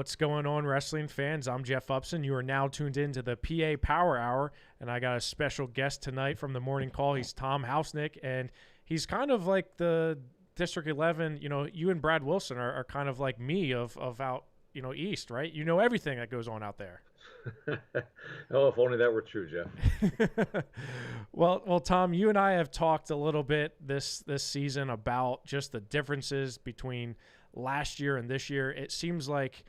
What's going on, wrestling fans? I'm Jeff Upson. You are now tuned in to the PA Power Hour, and I got a special guest tonight from the morning call. He's Tom Housenick, and he's kind of like the District 11. You know, you and Brad Wilson are kind of like me of out, east, right? You know everything that goes on out there. Oh, if only that were true, Jeff. Well, Tom, you and I have talked a little bit this season about just the differences between last year and this year. It seems like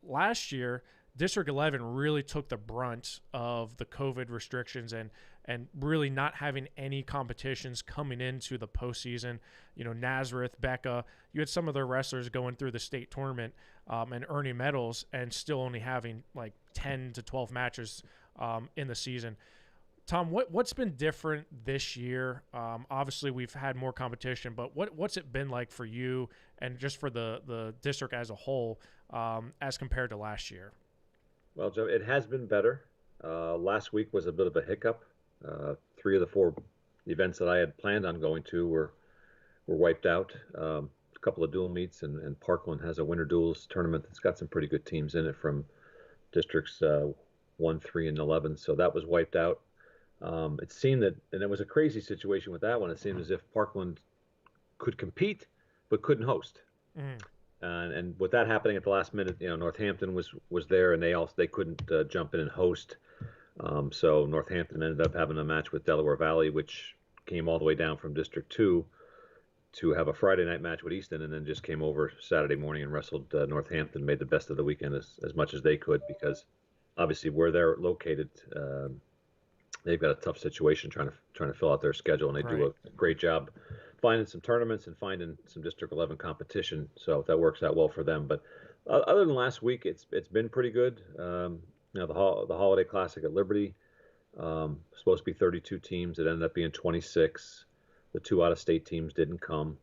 last year District 11 really took the brunt of the COVID restrictions and really not having any competitions coming into the postseason. You know, Nazareth, Becca, you had some of their wrestlers going through the state tournament and earning medals and still only having like 10 to 12 matches in the season. Tom, what's been different this year? Obviously, we've had more competition, but what's it been like for you and just for the district as a whole as compared to last year? Well, Jeff, it has been better. Last week was a bit of a hiccup. Three of the four events that I had planned on going to were wiped out. A couple of dual meets, and Parkland has a winter duels tournament that's got some pretty good teams in it from districts 1, 3, and 11. So that was wiped out. It seemed that, and it was a crazy situation with that one. It seemed as if Parkland could compete but couldn't host. Mm. And with that happening at the last minute, Northampton was there, and they couldn't jump in and host. So Northampton ended up having a match with Delaware Valley, which came all the way down from District 2 to have a Friday night match with Easton, and then just came over Saturday morning and wrestled Northampton, made the best of the weekend as much as they could, because obviously where they're located, they've got a tough situation trying to fill out their schedule, and they Right. do a great job finding some tournaments and finding some District 11 competition. So that works out well for them. But other than last week, it's been pretty good. The Holiday Classic at Liberty, supposed to be 32 teams. It ended up being 26. The two out-of-state teams didn't come,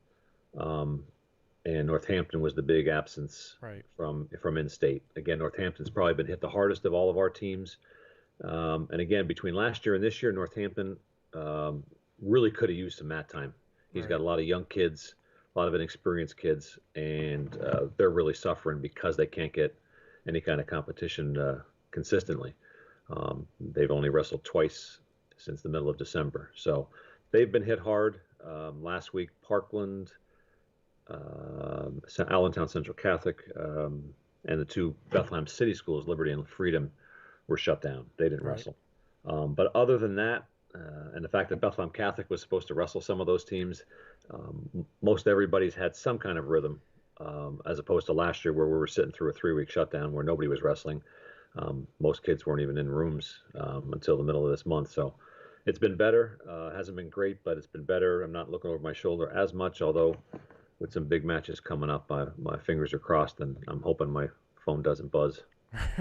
and Northampton was the big absence Right. from in-state. Again, Northampton's probably been hit the hardest of all of our teams. And again, between last year and this year, Northampton really could have used some mat time. He's Right. got a lot of young kids, a lot of inexperienced kids, and they're really suffering because they can't get any kind of competition consistently. They've only wrestled twice since the middle of December. So they've been hit hard. Last week, Parkland, Allentown Central Catholic, and the two Bethlehem City schools, Liberty and Freedom, were shut down. They didn't Right. wrestle. But other than that, and the fact that Bethlehem Catholic was supposed to wrestle some of those teams, most everybody's had some kind of rhythm, as opposed to last year where we were sitting through a 3-week shutdown where nobody was wrestling. Most kids weren't even in rooms until the middle of this month. So it's been better. Hasn't been great, but it's been better. I'm not looking over my shoulder as much, although with some big matches coming up, my fingers are crossed, and I'm hoping my phone doesn't buzz.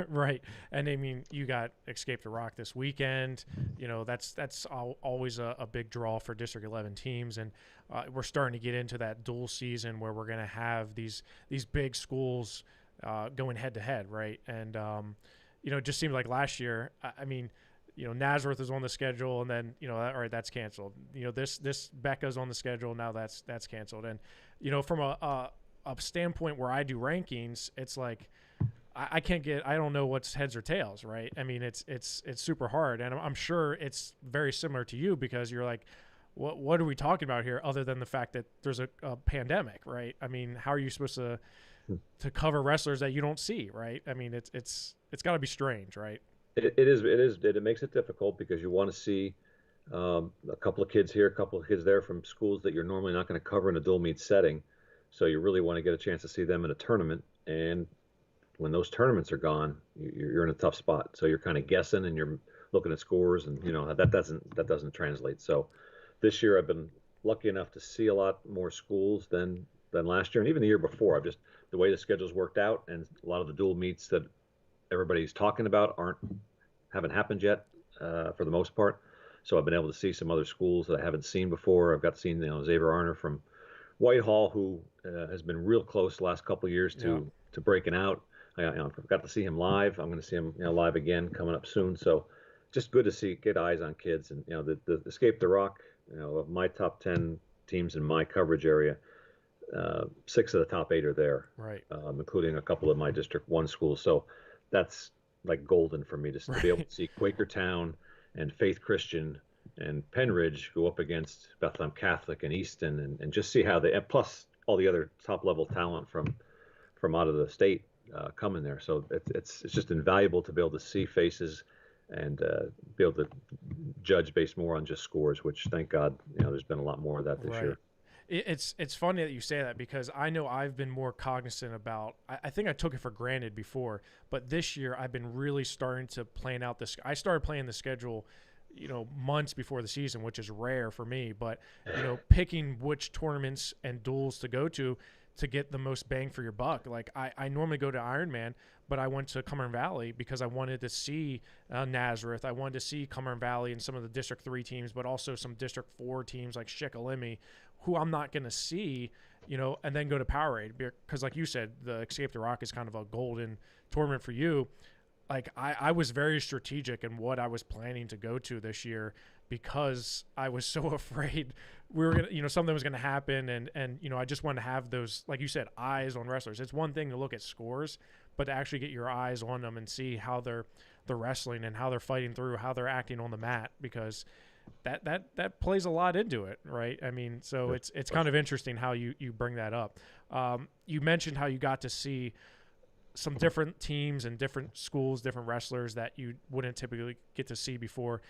Right. And I mean, you got Escape the Rock this weekend. You know, that's always a big draw for District 11 teams. And we're starting to get into that dual season where we're going to have these big schools going head to head, right? And, it just seemed like last year, I mean, Nazareth is on the schedule, and then, all right, that's canceled. This Becca's on the schedule, now that's canceled. And, from a standpoint where I do rankings, it's like, I can't get. I don't know what's heads or tails, right? I mean, it's super hard, and I'm sure it's very similar to you because you're like, what are we talking about here? Other than the fact that there's a pandemic, right? I mean, how are you supposed to cover wrestlers that you don't see, right? I mean, it's got to be strange, right? It makes it difficult because you want to see a couple of kids here, a couple of kids there from schools that you're normally not going to cover in a dual meet setting. So you really want to get a chance to see them in a tournament, and when those tournaments are gone, you're in a tough spot. So you're kind of guessing and you're looking at scores, and that doesn't translate. So this year I've been lucky enough to see a lot more schools than last year, and even the year before. I've just the way the schedules worked out, and a lot of the dual meets that everybody's talking about haven't happened yet for the most part. So I've been able to see some other schools that I haven't seen before. I've got to see Xavier Arner from Whitehall, who has been real close the last couple of years Yeah. to breaking out. I've got to see him live. I'm going to see him live again coming up soon. So just good to get eyes on kids. And the Escape the Rock, of my top 10 teams in my coverage area, 6 of the top 8 are there, Right. including a couple of my District 1 schools. So that's like golden for me to be able Right. to see Quakertown and Faith Christian and Penridge go up against Bethlehem Catholic and Easton, and just see how they, and plus all the other top level talent from out of the state coming there. So it's just invaluable to be able to see faces and be able to judge based more on just scores, which thank God, there's been a lot more of that this Right. year. It's funny that you say that because I know I've been more cognizant about. I think I took it for granted before, but this year I've been really starting to plan out this. I started playing the schedule, months before the season, which is rare for me. But picking which tournaments and duels to go to get the most bang for your buck. Like I normally go to Ironman, but I went to Cumberland Valley because I wanted to see Nazareth. I wanted to see Cumberland Valley and some of the District 3 teams, but also some District 4 teams like Shikellamy, who I'm not going to see, and then go to Powerade. Because like you said, the Escape the Rock is kind of a golden tournament for you. Like I was very strategic in what I was planning to go to this year because I was so afraid we were gonna, something was gonna happen, and I just wanted to have those, like you said, eyes on wrestlers. It's one thing to look at scores, but to actually get your eyes on them and see how they're wrestling and how they're fighting through, how they're acting on the mat, because that plays a lot into it, right? I mean, so it's kind of interesting how you bring that up. You mentioned how you got to see some different teams and different schools, different wrestlers that you wouldn't typically get to see before.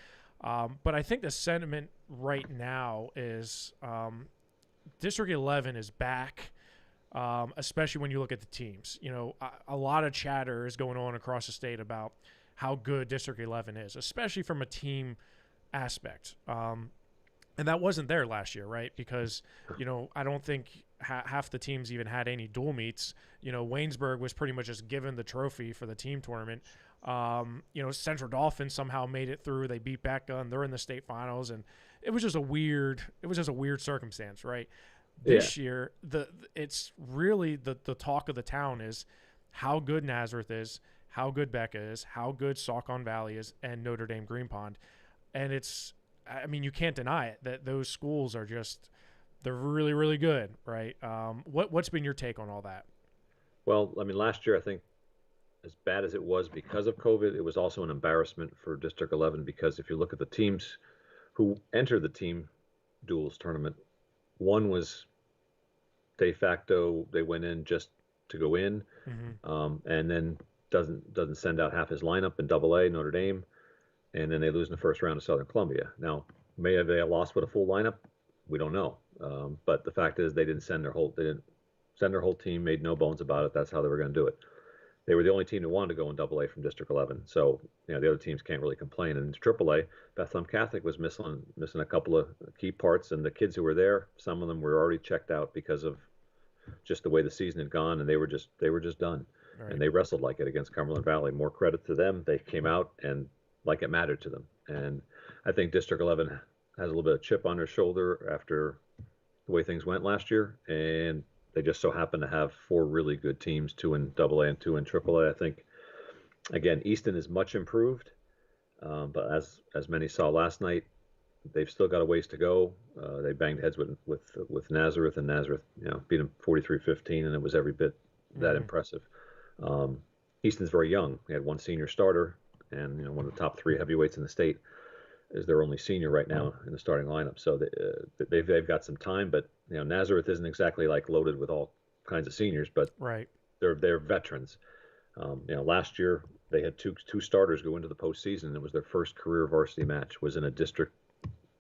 But I think the sentiment right now is District 11 is back, especially when you look at the teams. A lot of chatter is going on across the state about how good District 11 is, especially from a team aspect. And that wasn't there last year, right? Because, I don't think half the teams even had any dual meets. Waynesburg was pretty much just given the trophy for the team tournament. Central Dolphins somehow made it through. They beat Becca, and they're in the state finals. And it was just a weird circumstance, right? This year, it's really the talk of the town is how good Nazareth is, how good Becca is, how good Saucon Valley is, and Notre Dame Green Pond. And you can't deny it that those schools are they're really, really good, right? What's been your take on all that? Well, last year I think as bad as it was because of COVID, it was also an embarrassment for District 11 because if you look at the teams who entered the team duels tournament, one was de facto they went in just to go in, and then doesn't send out half his lineup in Double A Notre Dame, and then they lose in the first round to Southern Columbia. Now, may have they lost with a full lineup? We don't know. But the fact is they didn't send their whole team, made no bones about it. That's how they were going to do it. They were the only team that wanted to go in Double A from District 11. So, the other teams can't really complain. And in Triple A, Bethlehem Catholic was missing a couple of key parts, and the kids who were there, some of them were already checked out because of just the way the season had gone, and they were just done. Right. And they wrestled like it against Cumberland Valley. More credit to them. They came out and like it mattered to them. And I think District 11 has a little bit of chip on their shoulder after the way things went last year, and they just so happen to have 4 really good teams, 2 in Double A and 2 in Triple A. I think again Easton is much improved, but as many saw last night, they've still got a ways to go. They banged heads with Nazareth, and Nazareth beat them 43-15, and it was every bit that impressive. Easton's very young. They had 1 senior starter, and one of the top 3 heavyweights in the state is their only senior right now in the starting lineup. So they've got some time, but Nazareth isn't exactly like loaded with all kinds of seniors, but Right. they're veterans. Last year they had two starters go into the postseason, and it was their first career varsity match was in a district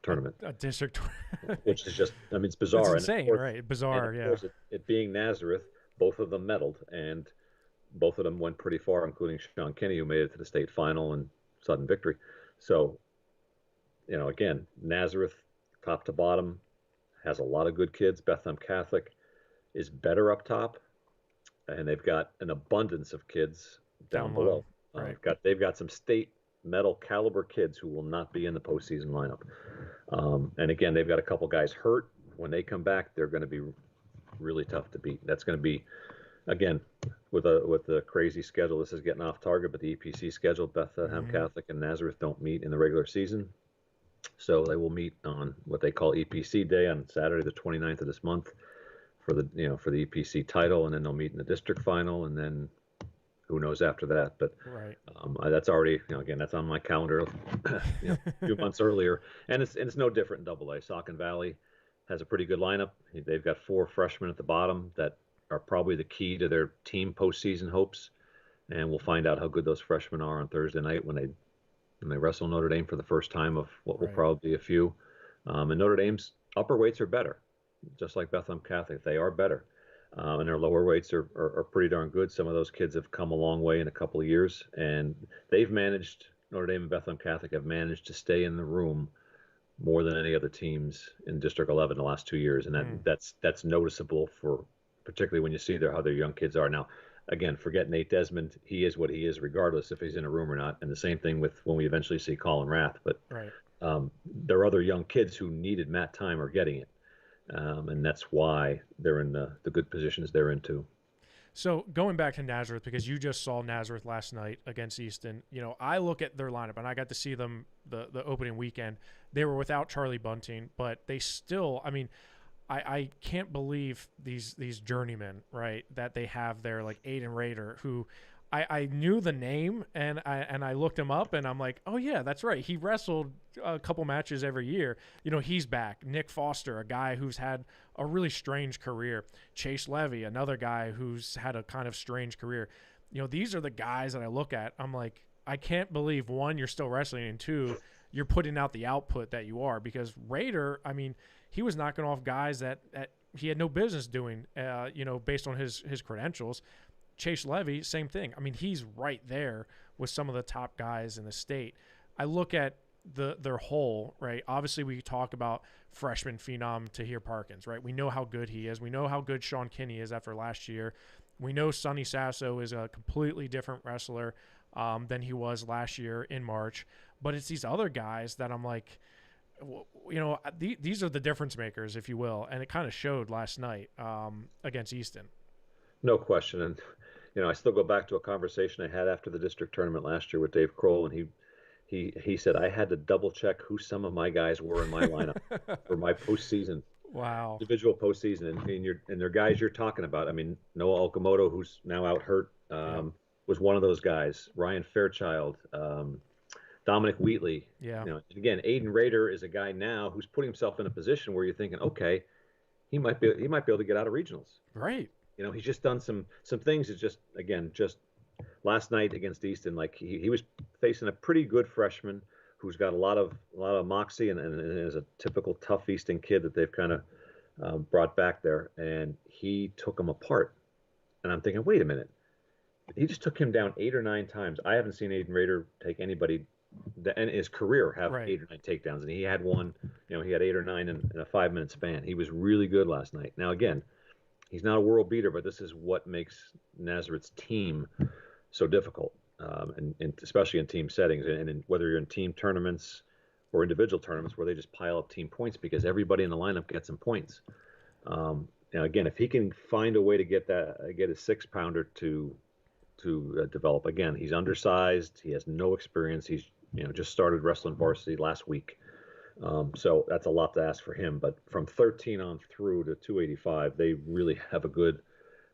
tournament, A district, which is just it's bizarre. It's insane, course, right? Bizarre, and yeah. of course, it being Nazareth, both of them medaled, and both of them went pretty far, including Sean Kinney, who made it to the state final and sudden victory. So, again, Nazareth, top to bottom, has a lot of good kids. Bethlehem Catholic is better up top, and they've got an abundance of kids down below. Right. They've got some state medal caliber kids who will not be in the postseason lineup. And again, they've got a couple guys hurt. When they come back, they're going to be really tough to beat. That's going to be, again, with the crazy schedule. This is getting off target, but the EPC schedule, Bethlehem Catholic and Nazareth don't meet in the regular season. So they will meet on what they call EPC Day on Saturday, the 29th of this month. for the EPC title, and then they'll meet in the district final, and then who knows after that. But Right. that's already, again, that's on my calendar, a few months earlier, and it's no different in Double A. Saucon Valley has a pretty good lineup. They've got 4 freshmen at the bottom that are probably the key to their team postseason hopes, and we'll find out how good those freshmen are on Thursday night when they wrestle Notre Dame for the first time of what will Right. probably be a few. And Notre Dame's upper weights are better, just like Bethlehem Catholic. They are better. And their lower weights are pretty darn good. Some of those kids have come a long way in a couple of years, and Notre Dame and Bethlehem Catholic have managed to stay in the room more than any other teams in District 11 the last 2 years, and Mm. that's noticeable for particularly when you see how their young kids are now. Again, forget Nate Desmond; he is what he is, regardless if he's in a room or not. And the same thing with when we eventually see Colin Rath. But Right. there are other young kids who needed mat time are getting it, and that's why they're in the good positions they're in too. So going back to Nazareth, because you just saw Nazareth last night against Easton, I look at their lineup, and I got to see them the opening weekend. They were without Charlie Bunting, but they still, I mean, I can't believe these journeymen, right, that they have there, like Aiden Rader, who I knew the name, and I looked him up, and I'm like, oh yeah, that's right. He wrestled a couple matches every year. He's back. Nick Foster, a guy who's had a really strange career. Chase Levy, another guy who's had a kind of strange career. These are the guys that I look at. I'm like, I can't believe, one, you're still wrestling, and two, you're putting out the output that you are. Because Raider, I mean, he was knocking off guys that he had no business doing, based on his credentials. Chase Levy, same thing. I mean, he's right there with some of the top guys in the state. I look at their whole, right? Obviously, we talk about freshman phenom Tahir Parkins, right? We know how good he is. We know how good Sean Kinney is after last year. We know Sonny Sasso is a completely different wrestler than he was last year in March. But it's these other guys that I'm like, these are the difference makers, if you will. And it kind of showed last night against Easton. No question. And I still go back to a conversation I had after the district tournament last year with Dave Kroll, and he said I had to double check who some of my guys were in my lineup for my postseason, Wow. individual postseason, and they're guys you're talking about. I mean, Noah Okamoto, who's now out hurt, Yep. was one of those guys. Ryan Fairchild, Dominic Wheatley. Yeah. Again, Aiden Rader is a guy now who's putting himself in a position where you're thinking, okay, he might be able to get out of regionals. Right. He's just done some things. It's just last night against Easton, like he was facing a pretty good freshman who's got a lot of moxie and is a typical tough Easton kid that they've kind of brought back there, and he took him apart. And I'm thinking, wait a minute, he just took him down 8 or 9 times. I haven't seen Aiden Rader take anybody in his career have Right. 8 or 9 takedowns, and he had one. He had 8 or 9 in a 5-minute span. He was really good last night. Now again, he's not a world beater, but this is what makes Nazareth's team so difficult, and especially in team settings, and whether you're in team tournaments or individual tournaments where they just pile up team points because everybody in the lineup gets some points. Now again, if he can find a way to get a 6-pounder to develop, again, he's undersized, he has no experience, he's just started wrestling varsity last week. So that's a lot to ask for him. But from 13 on through to 285, they really have a good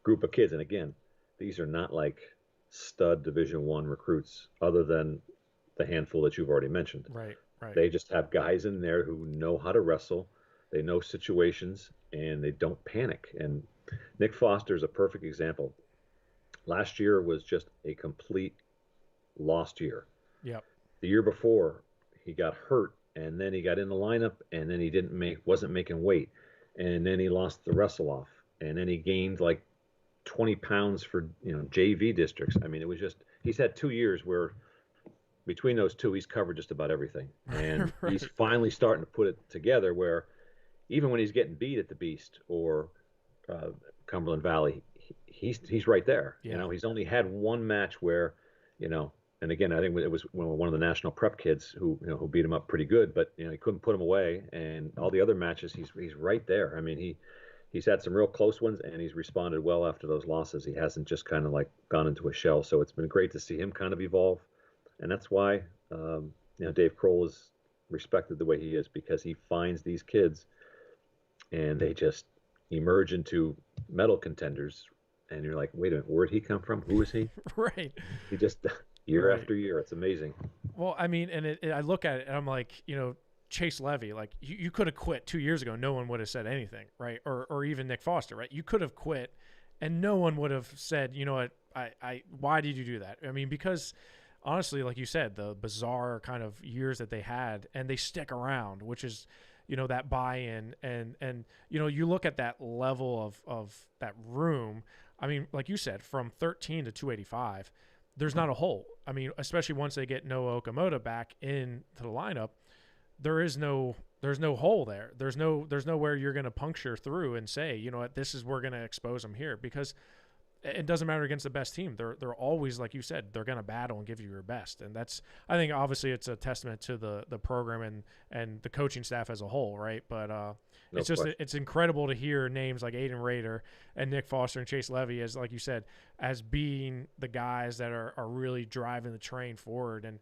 group of kids. And again, these are not like stud Division I recruits, other than the handful that you've already mentioned. Right. Right. They just have guys in there who know how to wrestle, they know situations, and they don't panic. And Nick Foster is a perfect example. Last year was just a complete lost year. Yep. The year before, he got hurt, and then he got in the lineup, and then he wasn't making weight, and then he lost the wrestle off, and then he gained like 20 pounds for JV districts. I mean, it was just, he's had 2 years where between those two he's covered just about everything, and Right. he's finally starting to put it together where even when he's getting beat at the Beast or uh, Cumberland Valley, he's right there. Yeah. He's only had one match where, and again, I think it was one of the national prep kids who beat him up pretty good, but he couldn't put him away. And all the other matches, he's right there. I mean, he's had some real close ones, and he's responded well after those losses. He hasn't just kind of like gone into a shell. So it's been great to see him kind of evolve, and that's why Dave Kroll is respected the way he is, because he finds these kids, and they just emerge into medal contenders, and you're like, wait a minute, where'd he come from? Who is he? Right. He just year Right. after year, it's amazing. Well, I mean, and I look at it and I'm like, Chase Levy, like you could have quit 2 years ago. No one would have said anything, right? Or even Nick Foster, right? You could have quit and no one would have said, you know what, why did you do that? I mean, because honestly, like you said, the bizarre kind of years that they had and they stick around, which is, that buy-in and, you look at that level of that room. I mean, like you said, from 13 to 285, there's not a hole. I mean, especially once they get Noah Okamoto back into the lineup, there's no hole there. There's nowhere you're going to puncture through and say, you know what, this is we're going to expose them here because it doesn't matter against the best team. They're always, like you said, they're going to battle and give you your best. And that's, I think obviously it's a testament to the program and the coaching staff as a whole, right? But No it's just question. it's incredible to hear names like Aiden Rader and Nick Foster and Chase Levy as, like you said, as being the guys that are really driving the train forward. And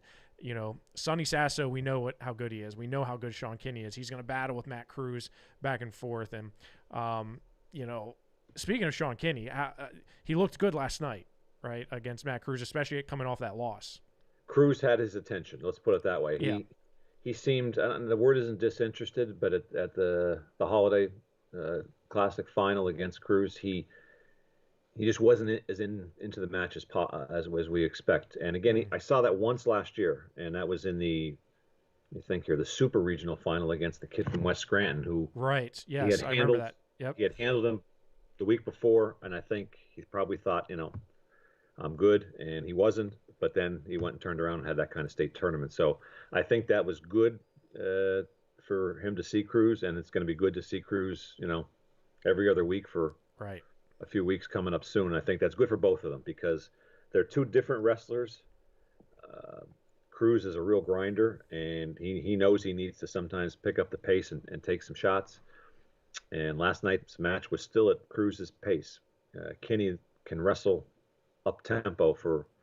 Sonny Sasso, we know how good he is. We know how good Sean Kinney is. He's going to battle with Matt Cruz back and forth. And speaking of Sean Kinney, he looked good last night, right, against Matt Cruz, especially coming off that loss. Cruz had his attention. Let's put it that way. Yeah, He seemed, and the word isn't disinterested, but at the holiday classic final against Cruz, he just wasn't as into the match as we expect. And again, I saw that once last year, and that was in you think here, the super regional final against the kid from West Scranton, who right. he had Yes, I remember handled. that. Yep. He had handled him the week before, and I think he probably thought, I'm good, and he wasn't. But then he went and turned around and had that kind of state tournament. So I think that was good for him to see Cruz, and it's going to be good to see Cruz, every other week for Right. a few weeks coming up soon. I think that's good for both of them because they're two different wrestlers. Uh, Cruz is a real grinder, and he knows he needs to sometimes pick up the pace and take some shots. And last night's match was still at Cruz's pace. Kenny can wrestle up tempo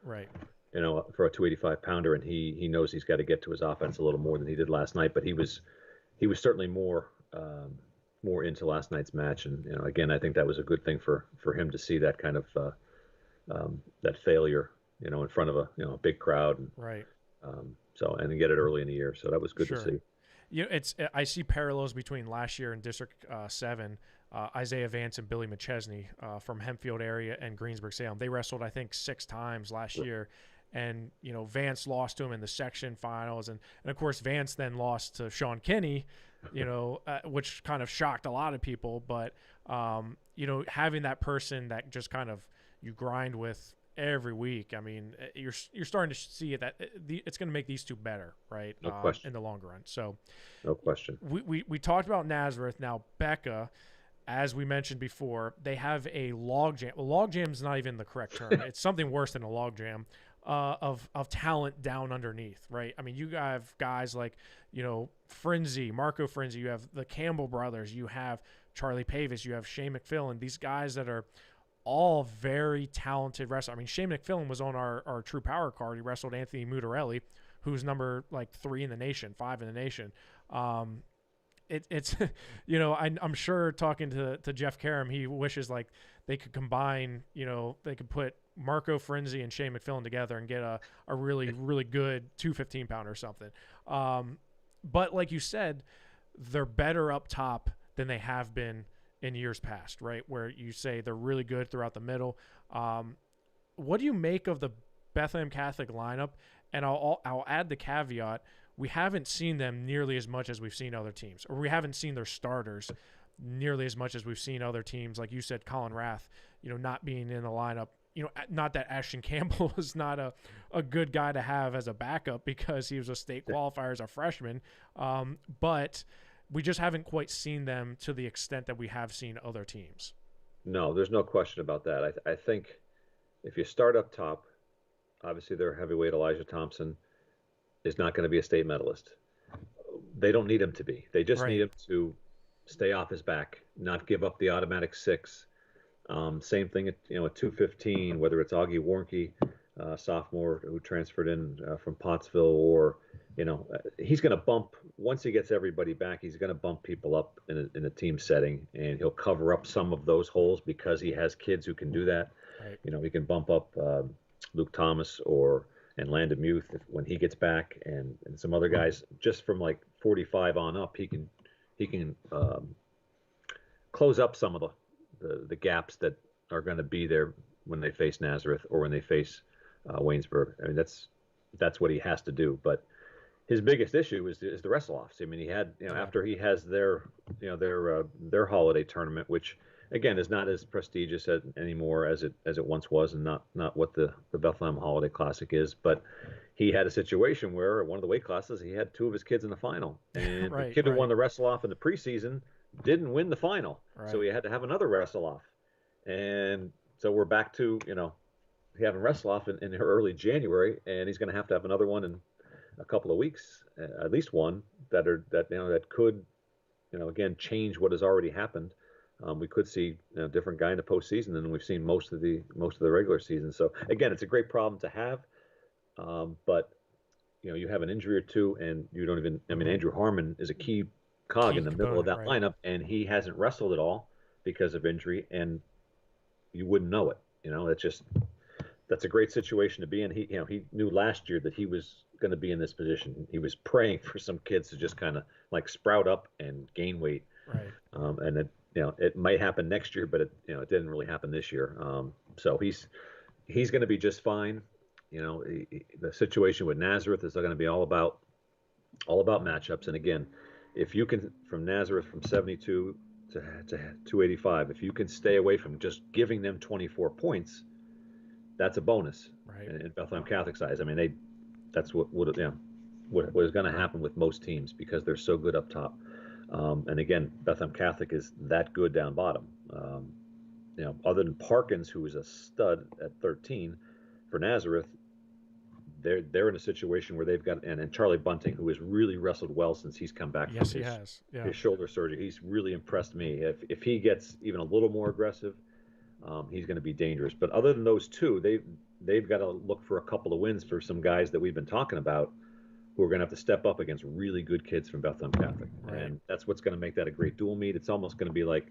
Right. for a 285 pounder, and he knows he's got to get to his offense a little more than he did last night. But he was certainly more into last night's match, and again, I think that was a good thing for him to see that kind of that failure, in front of a big crowd, and Right. and to get it early in the year, so that was good to Sure. see. I see parallels between last year and District 7. Isaiah Vance and Billy McChesney from Hempfield area and Greensburg-Salem. They wrestled, I think, 6 times last year. And, Vance lost to him in the section finals. And of course, Vance then lost to Sean Kinney, which kind of shocked a lot of people. But, having that person that just kind of you grind with every week, I mean, you're starting to see it that it's going to make these two better, right? No question. In the long run. So No question. we talked about Nazareth. Now, Becca, as we mentioned before, they have a log jam. Well, log jam is not even the correct term. It's something worse than a log jam of talent down underneath, right? I mean, you have guys like, Frenzy, Marco Frenzy. You have the Campbell brothers. You have Charlie Pavis. You have Shane McFillan. These guys that are all very talented wrestlers. I mean, Shane McFillan was on our True Power card. He wrestled Anthony Mutarelli, who's number like 3 in the nation, 5 in the nation. It's I'm sure talking to Jeff Karam, he wishes like they could combine, they could put Marco Frenzy and Shane McFillan together and get a really, really good 215 pounder or something. But like you said, they're better up top than they have been in years past, right? Where you say they're really good throughout the middle. What do you make of the Bethlehem Catholic lineup? And I'll add the caveat: we haven't seen them nearly as much as we've seen other teams, or we haven't seen their starters nearly as much as we've seen other teams. Like you said, Colin Rath, not being in the lineup. Not that Ashton Campbell was not a good guy to have as a backup because he was a state qualifier as a freshman, but we just haven't quite seen them to the extent that we have seen other teams. No, there's no question about that. I think if you start up top, obviously their heavyweight Elijah Thompson is not going to be a state medalist. They don't need him to be. They just need him to stay off his back, not give up the automatic 6. Same thing at 215, whether it's Augie Warnke, sophomore who transferred in from Pottsville, or he's going to bump once he gets everybody back. He's going to bump people up in a team setting, and he'll cover up some of those holes because he has kids who can do that. Right. He can bump up Luke Thomas or and Landon Muth when he gets back, and some other guys just from like 45 on up. He can close up some of the gaps that are going to be there when they face Nazareth or when they face Waynesburg. I mean, that's what he has to do. But his biggest issue is the wrestle offs. I mean, he had Yeah. after he has their holiday tournament, which again is not as prestigious anymore as it once was, and not what the Bethlehem Holiday Classic is. But he had a situation where at one of the weight classes he had two of his kids in the final, and the Right. kid who won Right. the wrestle off in the preseason didn't win the final, so Right. he had to have another wrestle off, and so we're back to having wrestle off in early January, and he's going to have another one in a couple of weeks, at least one that could again change what has already happened. We could see a different guy in the postseason than we've seen most of the regular season. So again, it's a great problem to have, but you have an injury or two, and you don't even. I mean, Andrew Harmon is a key cog in Key the middle of component. that Right. lineup, and he hasn't wrestled at all because of injury, and you wouldn't know it. That's a great situation to be in. He knew last year that he was going to be in this position. He was praying for some kids to just kind of like sprout up and gain weight, Right. and it might happen next year, but it didn't really happen this year. So he's going to be just fine. The situation with Nazareth is going to be all about matchups. And again, if you can from Nazareth from 72 to 285, if you can stay away from just giving them 24 points, that's a bonus Right. in Bethlehem Catholic size. I mean, that's what is going to happen with most teams because they're so good up top. And again, Bethlehem Catholic is that good down bottom. Other than Parkins, who is a stud at 13 for Nazareth, they're in a situation where they've got and Charlie Bunting, who has really wrestled well since he's come back from Yes, he his has. Yeah. his shoulder surgery. He's really impressed me. If he gets even a little more aggressive, he's going to be dangerous. But other than those two, they've got to look for a couple of wins for some guys that we've been talking about who are going to have to step up against really good kids from Bethlehem Catholic, Right. and that's what's going to make that a great dual meet. It's almost going to be like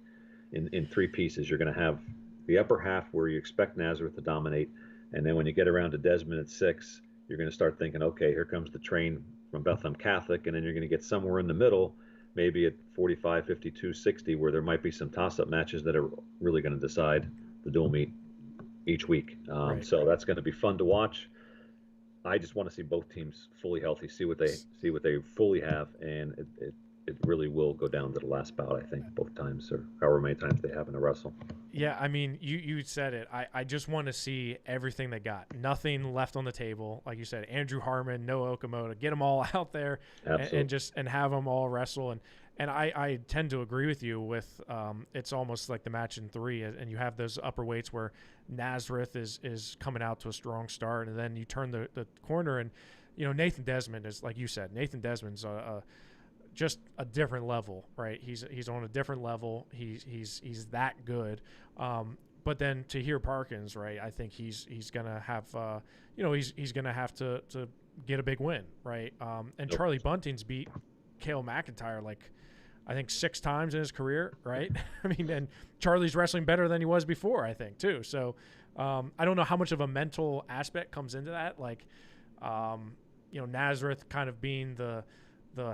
in three pieces. You're going to have the upper half where you expect Nazareth to dominate, and then when you get around to Desmond at 6, you're going to start thinking, okay, here comes the train from Bethlehem Catholic, and then you're going to get somewhere in the middle, maybe at 45, 52, 60, where there might be some toss-up matches that are really going to decide the dual meet each week. Right. So that's going to be fun to watch. I just want to see both teams fully healthy, see what they fully have, and it really will go down to the last bout. I think both times or however many times they have in a wrestle. Yeah, I mean, you said it. I just want to see everything they got. Nothing left on the table. Like you said, Andrew Harmon, Noah Okamoto, get them all out there and Absolutely. just and have them all wrestle. And I tend to agree with you with it's almost like the match in 3, and you have those upper weights where Nazareth is coming out to a strong start, and then you turn the corner, and Nathan Desmond is, like you said, Nathan Desmond's just a different level, right? He's on a different level. He's that good. But then to hear Parkins, right? I think he's gonna have he's gonna have to get a big win, right? And Nope. Charlie Bunting's beat Cale McIntyre like I think 6 times in his career, right? I mean, and Charlie's wrestling better than he was before, I think too. So I don't know how much of a mental aspect comes into that, like Nazareth kind of being the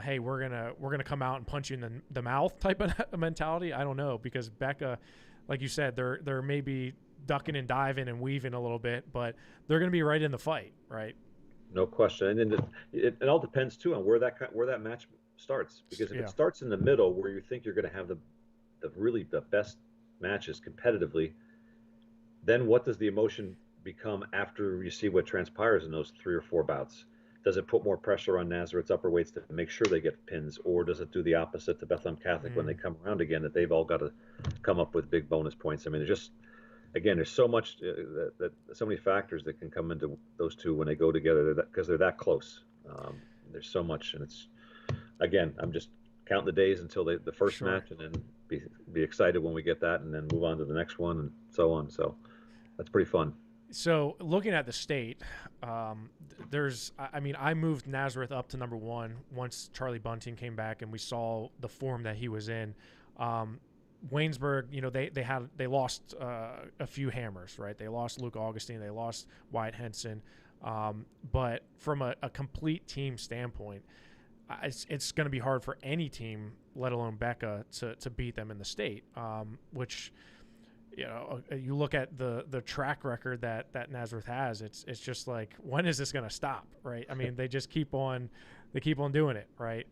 hey, we're gonna come out and punch you in the mouth type of mentality. I don't know, because Becca, like you said, they're maybe ducking and diving and weaving a little bit, but they're gonna be right in the fight, right? No question. And then it all depends too on where that match starts. Because if it Yeah. starts in the middle where you think you're going to have the best matches competitively, then what does the emotion become after you see what transpires in those 3 or 4 bouts? Does it put more pressure on Nazareth's upper weights to make sure they get pins, or does it do the opposite to Bethlehem Catholic when they Mm, come around again, that they've all got to come up with big bonus points? I mean, there's just again, there's so much that so many factors that can come into those two when they go together because they're that close. There's so much, and it's again, I'm just counting the days until the first sure. match, and then be excited when we get that, and then move on to the next one, and so on. So that's pretty fun. So looking at the state, I mean, I moved Nazareth up to number one once Charlie Bunting came back and we saw the form that he was in. Um, Waynesburg, they lost a few hammers, right? They lost Luke Augustine, they lost Wyatt Henson, but from a complete team standpoint, it's going to be hard for any team, let alone Becca, to beat them in the state, which you look at the track record that Nazareth has. It's just like, when is this going to stop, right? I mean, they keep on doing it, right?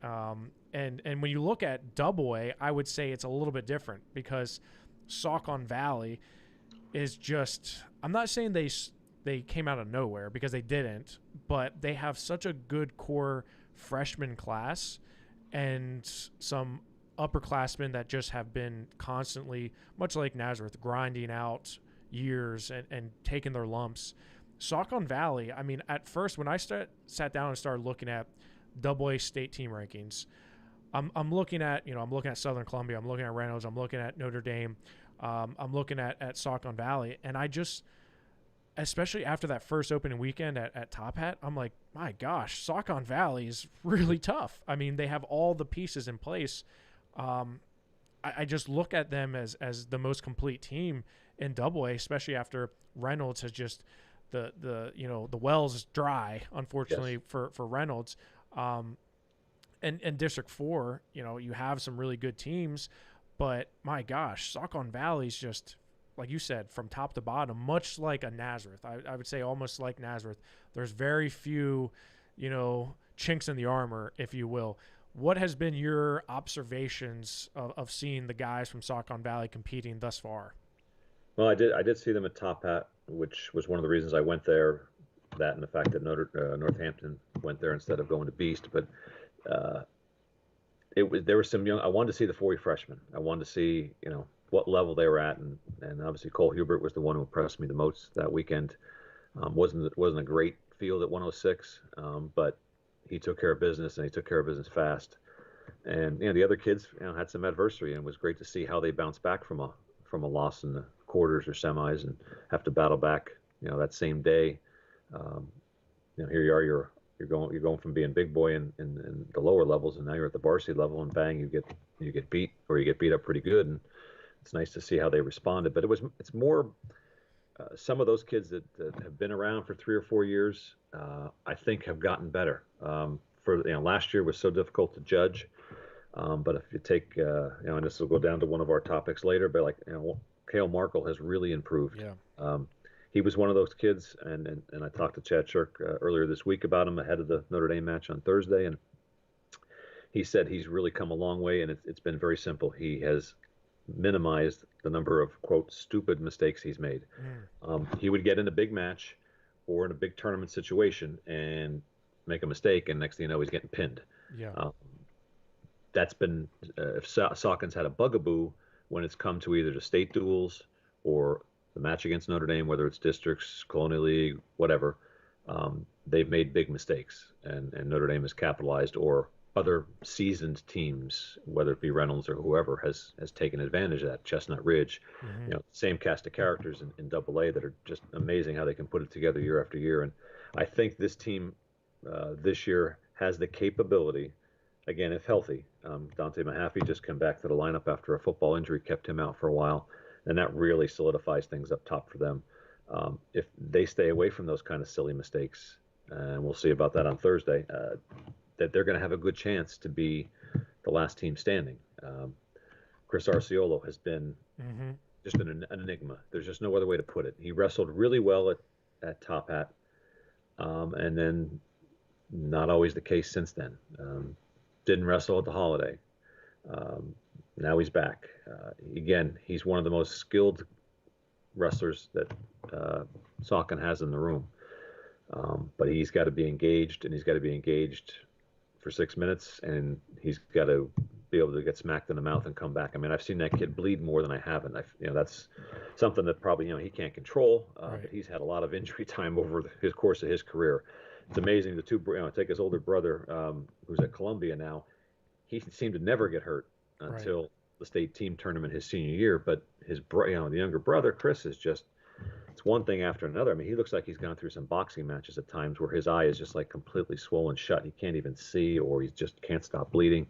And when you look at Double A, I would say it's a little bit different because Saucon Valley is just. I'm not saying they came out of nowhere, because they didn't, but they have such a good core freshman class and some upperclassmen that just have been constantly, much like Nazareth, grinding out years and taking their lumps. Saucon Valley, I mean, at first when I sat down and started looking at Double A state team rankings, I'm looking at Southern Columbia, I'm looking at Reynolds, I'm looking at Notre Dame, I'm looking at Saucon Valley, and I just, especially after that first opening weekend at Top Hat, I'm like, my gosh, Saucon Valley is really tough. I mean, they have all the pieces in place. I just look at them as the most complete team in Double A, especially after Reynolds has just the wells is dry, unfortunately. Yes. for Reynolds, and District 4, you have some really good teams, but my gosh, Saucon Valley's just, like you said, from top to bottom, much like a Nazareth. I would say almost like Nazareth. There's very few, chinks in the armor, if you will. What has been your observations of seeing the guys from Saucon Valley competing thus far? Well, I did see them at Top Hat, which was one of the reasons I went there. That and the fact that Northampton went there instead of going to Beast. But there were some young. I wanted to see the 4 freshmen. I wanted to see what level they were at, and obviously Cole Hubert was the one who impressed me the most that weekend. Wasn't a great field at 106, but he took care of business, and he took care of business fast. And the other kids had some adversity, and it was great to see how they bounced back from a loss in the quarters or semis and have to battle back that same day. Here you are, you're going from being big boy in the lower levels, and now you're at the varsity level, and bang, you get beat, or you get beat up pretty good. And it's nice to see how they responded. But it's more some of those kids that have been around for 3 or 4 years, I think have gotten better. Last year was so difficult to judge. But if you take, and this will go down to one of our topics later, but Cale Markle has really improved. Yeah. He was one of those kids, and I talked to Chad Shirk earlier this week about him ahead of the Notre Dame match on Thursday, and he said he's really come a long way, and it's been very simple. He has minimized the number of, quote, stupid mistakes he's made. He would get in a big match or in a big tournament situation and make a mistake, and next thing you know, he's getting pinned. Yeah. That's been, if Saucon's had a bugaboo when it's come to either the state duels or the match against Notre Dame, whether it's districts, Colonial League, whatever, they've made big mistakes, and Notre Dame has capitalized, or other seasoned teams, whether it be Reynolds or whoever, has taken advantage of that. Chestnut Ridge, same cast of characters in Double A that are just amazing how they can put it together year after year. And I think this team this year has the capability, again, if healthy. Dante Mahaffey just came back to the lineup after a football injury, kept him out for a while, and that really solidifies things up top for them. If they stay away from those kind of silly mistakes, and we'll see about that on Thursday, that they're going to have a good chance to be the last team standing. Chris Arciolo has been just been an enigma. There's just no other way to put it. He wrestled really well at Top Hat, and then not always the case since then. Didn't wrestle at the Holiday. Now he's back. Again, he's one of the most skilled wrestlers that Saucon has in the room. But he's got to be engaged, and he's got to be engaged for 6 minutes, and he's got to be able to get smacked in the mouth and come back. I mean, I've seen that kid bleed more than I haven't. That's something that probably he can't control. Right. But he's had a lot of injury time over his course of his career. It's amazing. The two, take his older brother, who's at Columbia now. He seemed to never get hurt until the state team tournament his senior year. But his the younger brother, Chris, is just it's one thing after another. I mean, he looks like he's gone through some boxing matches at times where his eye is just like completely swollen shut. He can't even see, or he just can't stop bleeding.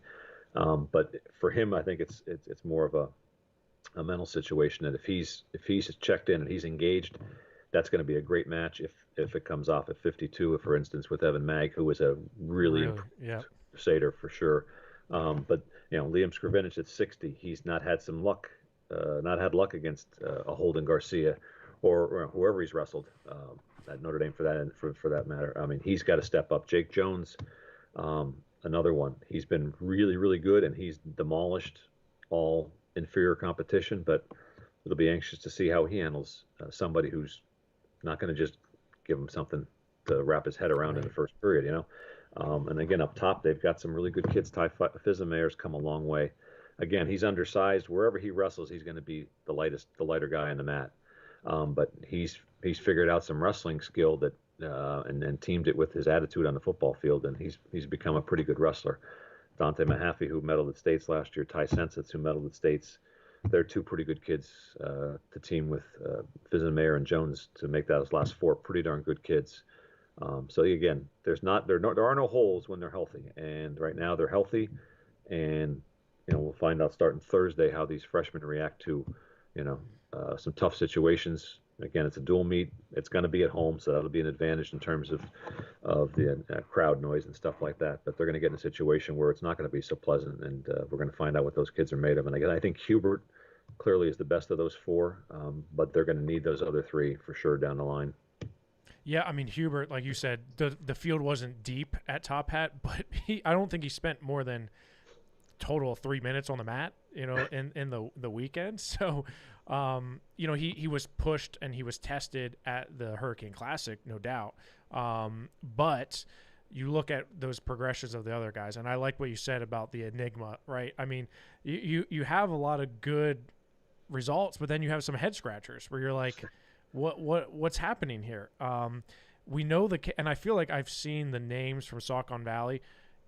But for him, I think it's more of a mental situation that if he's checked in and he's engaged, that's going to be a great match. If it comes off at 52, for instance, with Evan Mag, who was a really Really, improved yeah, Crusader for sure. But Liam Scrivenich at 60, he's not had some luck, not had luck against a Holden Garcia or whoever he's wrestled at Notre Dame for that matter. I mean, he's got to step up. Jake Jones, another one. He's been really really good, and he's demolished all inferior competition. But it'll be anxious to see how he handles somebody who's not going to just give him something to wrap his head around in the right. first period. And again, up top, they've got some really good kids. Ty Fizemayer's come a long way. Again, he's undersized. Wherever he wrestles, he's going to be the lighter guy on the mat. But he's figured out some wrestling skill that, and then teamed it with his attitude on the football field, and he's become a pretty good wrestler. Dante Mahaffey, who medaled at States last year, Ty Sensitz, who medaled at States. They're two pretty good kids to team with Fizemeyer and Jones to make those last four pretty darn good kids. So again, there are no holes when they're healthy, and right now they're healthy, and we'll find out starting Thursday how these freshmen react to some tough situations. Again, it's a dual meet. It's going to be at home, so that'll be an advantage in terms of the crowd noise and stuff like that. But they're going to get in a situation where it's not going to be so pleasant, and we're going to find out what those kids are made of. And again, I think Hubert clearly is the best of those four, but they're going to need those other three for sure down the line. Yeah, I mean Hubert, like you said, the field wasn't deep at Top Hat, but I don't think he spent more than total of 3 minutes on the mat, in the weekend. So, he was pushed and he was tested at the Hurricane Classic, no doubt. But you look at those progressions of the other guys, and I like what you said about the enigma, right? I mean, you have a lot of good results, but then you have some head scratchers where you're like, what's happening here? We know and I feel like I've seen the names from Saucon Valley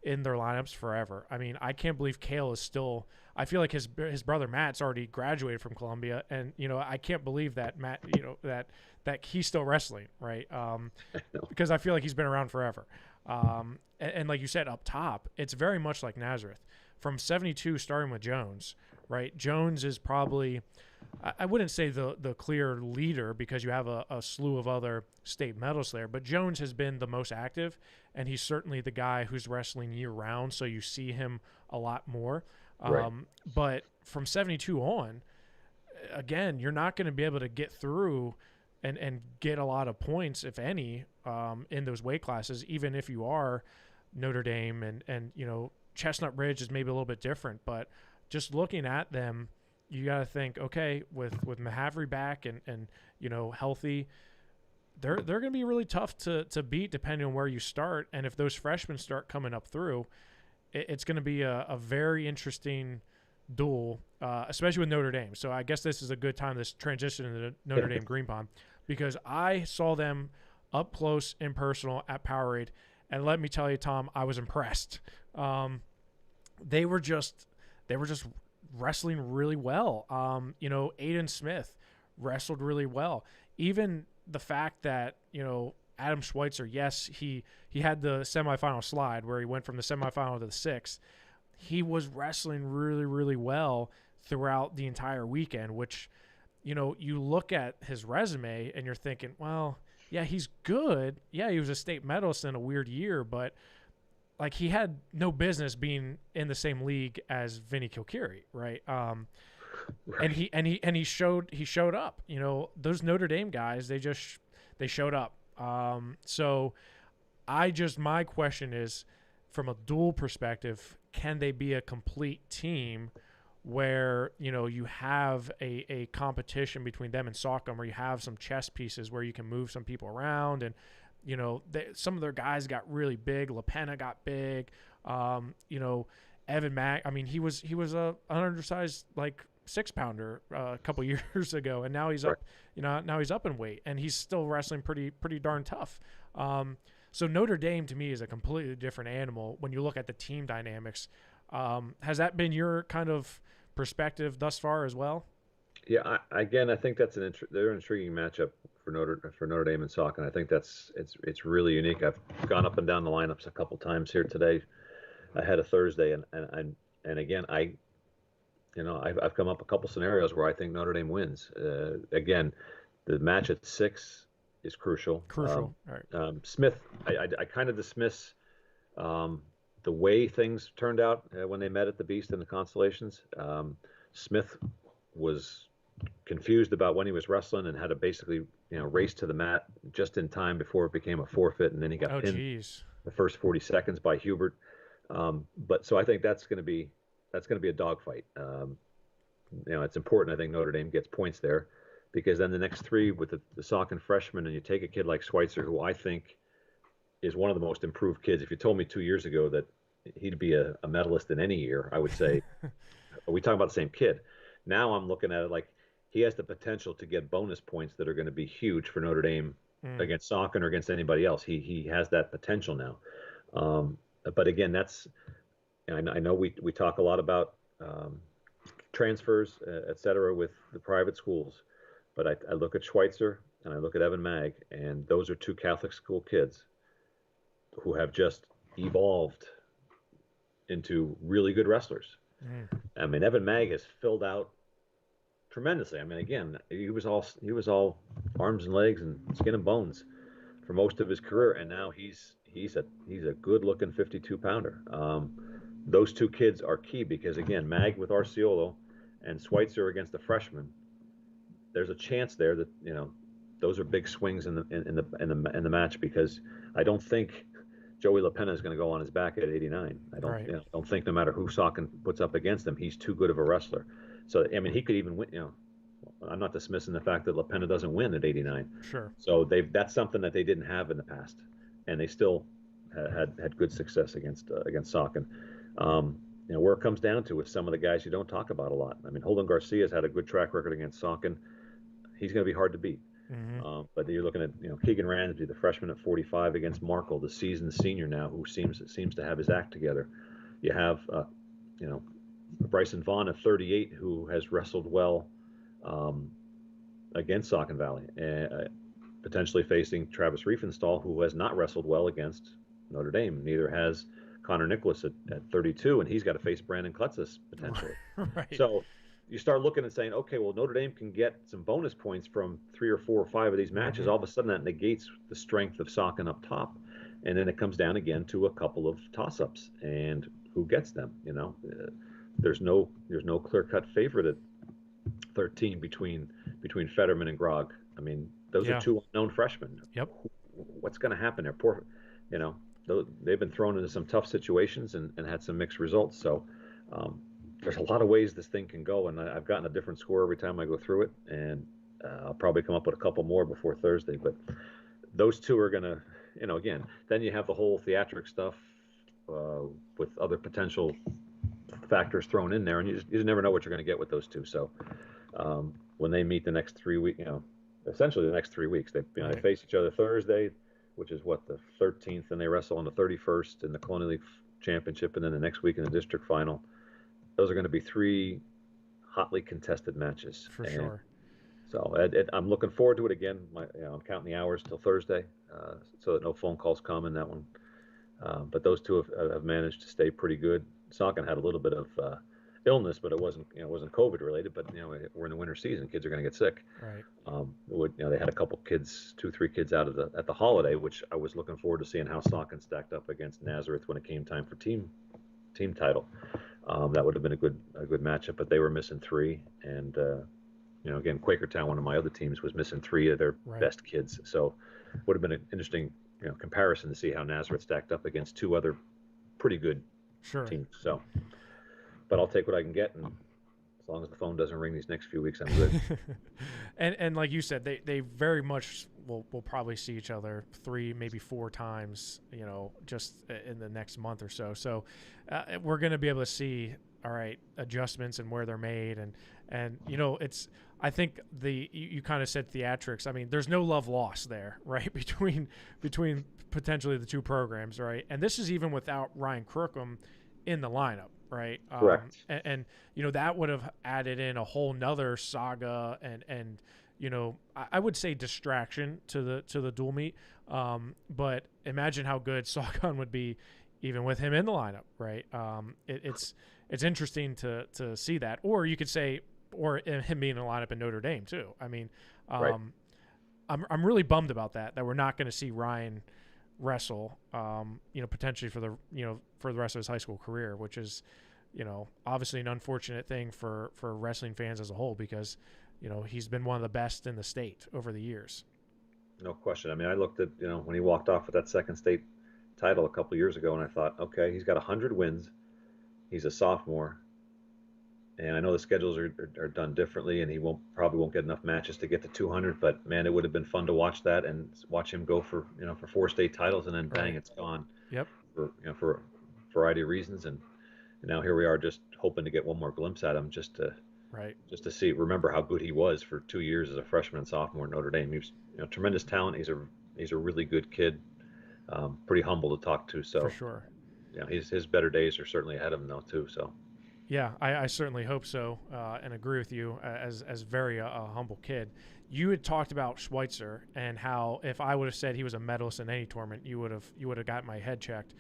in their lineups forever. I mean, I can't believe Kale is still. I feel like his brother Matt's already graduated from Columbia, and I can't believe that Matt, that he's still wrestling, right? Because I feel like he's been around forever. And like you said up top, it's very much like Nazareth. From 72, starting with Jones, right? Jones is probably, I wouldn't say the clear leader because you have a slew of other state medalists there, but Jones has been the most active, and he's certainly the guy who's wrestling year-round, so you see him a lot more. Right. But from 72 on, again, you're not going to be able to get through and get a lot of points, if any, in those weight classes, even if you are Notre Dame and Chestnut Ridge is maybe a little bit different, but just looking at them, you got to think, okay, with Mahaffrey back and healthy, they're going to be really tough to beat depending on where you start. And if those freshmen start coming up through, it's going to be a very interesting duel, especially with Notre Dame. So I guess this is a good time to transition into Notre Dame Green Pond, because I saw them up close and personal at Powerade, and let me tell you, Tom, I was impressed. They were just wrestling really well. Aiden Smith wrestled really well. Even the fact that, Adam Schweitzer, yes, he had the semifinal slide where he went from the semifinal to the sixth. He was wrestling really, really well throughout the entire weekend, which, you look at his resume and you're thinking, well, yeah, he's good. Yeah, he was a state medalist in a weird year, but like he had no business being in the same league as Vinny Kilkiri, right? Right. And he showed up. Those Notre Dame guys, they showed up. So my question is, from a dual perspective, can they be a complete team where, you have a competition between them and Saucon, where you have some chess pieces where you can move some people around, and some of their guys got really big. LaPena got big. Evan Mack. I mean, he was a undersized 6-pounder a couple years ago, and now he's Right. up. Now he's up in weight, and he's still wrestling pretty darn tough. So Notre Dame to me is a completely different animal when you look at the team dynamics. Has that been your kind of perspective thus far as well? Yeah, again, I think that's they're an intriguing matchup for Notre Dame and Saucon. I think it's really unique. I've gone up and down the lineups a couple times here today ahead of Thursday, and again, I've come up a couple scenarios where I think Notre Dame wins. Again, the match at 6 is crucial. Crucial. All right. Smith, I kind of dismiss um, the way things turned out when they met at the Beast in the Constellations. Smith was confused about when he was wrestling and had to basically race to the mat just in time before it became a forfeit, and then he got pinned Geez. the first 40 seconds by Hubert. But so I think that's going to be a dogfight. It's important. I think Notre Dame gets points there because then the next 3 with the Saucon freshmen, and you take a kid like Schweitzer, who I think is one of the most improved kids. If you told me 2 years ago that he'd be a medalist in any year, I would say, are we talking about the same kid? Now I'm looking at it like he has the potential to get bonus points that are going to be huge for Notre Dame against Saucon or against anybody else. He has that potential now. But again, I know we talk a lot about transfers, et cetera, with the private schools, but I look at Schweitzer and I look at Evan Mag, and those are 2 Catholic school kids who have just evolved into really good wrestlers. I mean, Evan Mag has filled out tremendously. I mean, again, he was all arms and legs and skin and bones for most of his career, and now he's a good-looking 52-pounder. Those 2 kids are key because, again, Mag with Arciolo and Schweitzer against the freshman, there's a chance there that those are big swings in the match because I don't think Joey LaPena is going to go on his back at 89. I don't think no matter who Saucon puts up against him, he's too good of a wrestler. So I mean, he could even win. I'm not dismissing the fact that LaPena doesn't win at 89. Sure. So that's something that they didn't have in the past, and they still had good success against Saucon. Where it comes down to is some of the guys you don't talk about a lot. I mean, Holden Garcia's had a good track record against Saucon. He's going to be hard to beat. But you're looking at Keegan Ransby, the freshman at 45, against Markle, the seasoned senior now, who seems to have his act together. You have Bryson Vaughn at 38, who has wrestled well against Saucon Valley, potentially facing Travis Riefenstahl, who has not wrestled well against Notre Dame. Neither has Connor Nicholas at 32, and he's got to face Brandon Klutzis potentially. Right. So you start looking and saying, okay, well, Notre Dame can get some bonus points from 3 or 4 or 5 of these matches. All of a sudden, that negates the strength of Saucon up top, and then it comes down again to a couple of toss-ups and who gets them. There's no clear-cut favorite at 13 between Fetterman and Grog. I mean, those are 2 unknown freshmen. Yep. What's going to happen there? Poor, they've been thrown into some tough situations and had some mixed results. So there's a lot of ways this thing can go, and I've gotten a different score every time I go through it, and I'll probably come up with a couple more before Thursday. But those 2 are going to, again, then you have the whole theatric stuff with other potential factors thrown in there, and you just never know what you're going to get with those 2. So when they meet the next 3 weeks, essentially the next 3 weeks, they face each other Thursday, which is the 13th, and they wrestle on the 31st in the Colonial League Championship, and then the next week in the district final. Those are going to be 3 hotly contested matches. For sure. So I'm looking forward to it again. I'm counting the hours till Thursday, so that no phone calls come in that one. But those 2 have managed to stay pretty good. Saucon had a little bit of illness, but it wasn't COVID related. But we're in the winter season; kids are going to get sick. Right. They had a couple kids, 2-3 kids out at the holiday, which I was looking forward to seeing how Saucon stacked up against Nazareth when it came time for team title. That would have been a good matchup, but they were missing 3, and again, Quakertown, one of my other teams, was missing 3 of their best kids. So would have been an interesting comparison to see how Nazareth stacked up against 2 other pretty good teams. So, but I'll take what I can get, and as long as the phone doesn't ring these next few weeks, I'm good. and like you said, they very much will probably see each other 3, maybe 4 times, just in the next month or so. So we're going to be able to see, all right, adjustments and where they're made, and it's. I think you kind of said theatrics. I mean, there's no love lost there, right? Between potentially the 2 programs, right? And this is even without Ryan Crookham in the lineup. right? Correct. And that would have added in a whole nother saga and I would say distraction to the dual meet. But imagine how good Saugon would be even with him in the lineup, right? It's interesting to see that, or you could say, or him being in the lineup in Notre Dame too. I mean, Right. I'm really bummed about that we're not going to see Ryan wrestle, potentially for the rest of his high school career, which is, obviously an unfortunate thing for wrestling fans as a whole because, he's been one of the best in the state over the years. No question. I mean, I looked at, when he walked off with that second state title a couple of years ago, and I thought, okay, he's got 100 wins. He's a sophomore, and I know the schedules are done differently, and he probably won't get enough matches to get to 200. But man, it would have been fun to watch that and watch him go for 4 state titles, and then bang, Right. it's gone Yep. for a variety of reasons. And now here we are, just hoping to get one more glimpse at him, Right. just to see, remember how good he was for 2 years as a freshman and sophomore at Notre Dame. He was, tremendous talent. He's a really good kid. Pretty humble to talk to. For So, sure. his better days are certainly ahead of him though too. So, Yeah, I certainly hope so, and agree with you as very a humble kid. You had talked about Schweitzer and how if I would have said he was a medalist in any tournament, you would have got my head checked.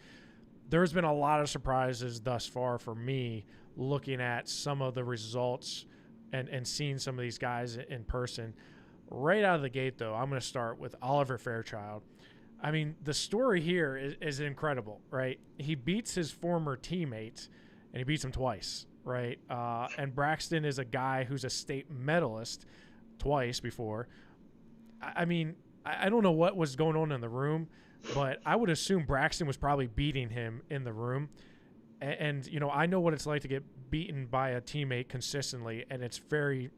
There's been a lot of surprises thus far for me looking at some of the results and seeing some of these guys in person. Right out of the gate, though, I'm going to start with Oliver Fairchild. I mean, the story here is incredible, right? He beats his former teammates, and he beats him twice, right? And Braxton is a guy who's a state medalist twice before. I mean, I don't know what was going on in the room, but I would assume Braxton was probably beating him in the room. And I know what it's like to get beaten by a teammate consistently, and it's very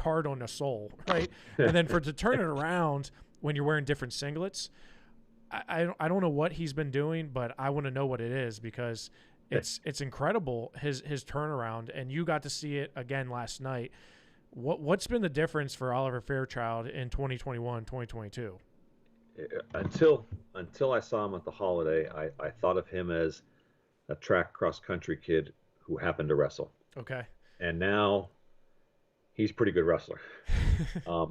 hard on the soul, right? And then to turn it around when you're wearing different singlets, I don't know what he's been doing, but I want to know what it is because it's incredible his turnaround, and you got to see it again last night. What's been the difference for Oliver Fairchild in 2021, 2022? until I saw him at the holiday, I thought of him as a track cross country kid who happened to wrestle. Okay. And now he's a pretty good wrestler.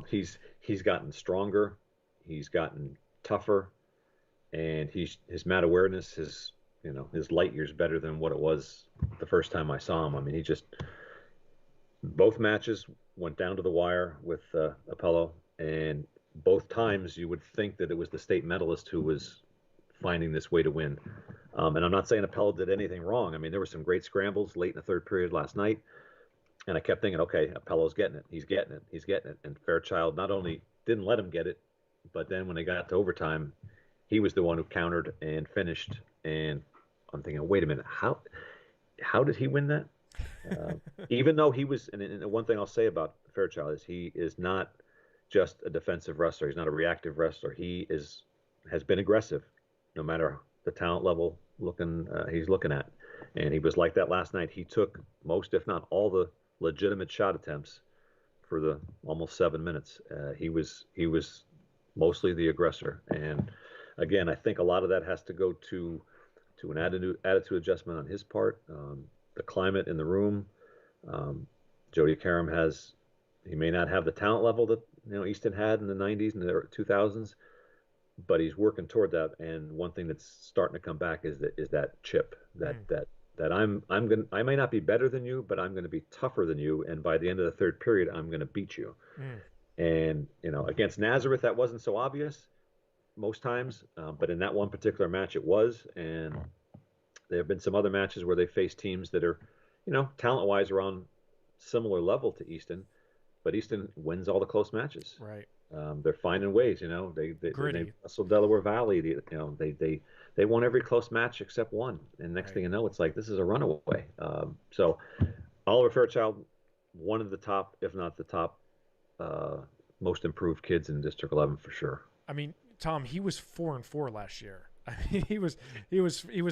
He's gotten stronger, he's gotten tougher, and his mat awareness, his light years better than what it was the first time I saw him. I mean, both matches went down to the wire with Apello, and both times you would think that it was the state medalist who was finding this way to win. And I'm not saying Apello did anything wrong. I mean, there were some great scrambles late in the third period last night, and I kept thinking, okay, Apello's getting it. He's getting it. He's getting it. And Fairchild not only didn't let him get it, but then when they got to overtime, he was the one who countered and finished. And I'm thinking, wait a minute, how did he win that? Even though he was, and one thing I'll say about Fairchild is he is not just a defensive wrestler. He's not a reactive wrestler. Has been aggressive, no matter the talent level he's looking at. And he was like that last night. He took most, if not all, the legitimate shot attempts for the almost 7 minutes. He was mostly the aggressor. And again, I think a lot of that has to go to an attitude adjustment on his part. The climate in the room. Jody Karam he may not have the talent level that Easton had in the 90s and the 2000s, but he's working toward that. And one thing that's starting to come back is that chip that I may not be better than you, but I'm going to be tougher than you, and by the end of the third period, I'm going to beat you. And against Nazareth, that wasn't so obvious most times, but in that one particular match, it was. And there have been some other matches where they face teams that are, talent-wise around similar level to Easton, but Easton wins all the close matches. Right. They're finding ways. They wrestled Delaware Valley. They won every close match except one. And next thing you know, it's like this is a runaway. So Oliver Fairchild, one of the top, if not the top, most improved kids in District 11 for sure. I mean, Tom, he was 4-4 last year. I mean, he was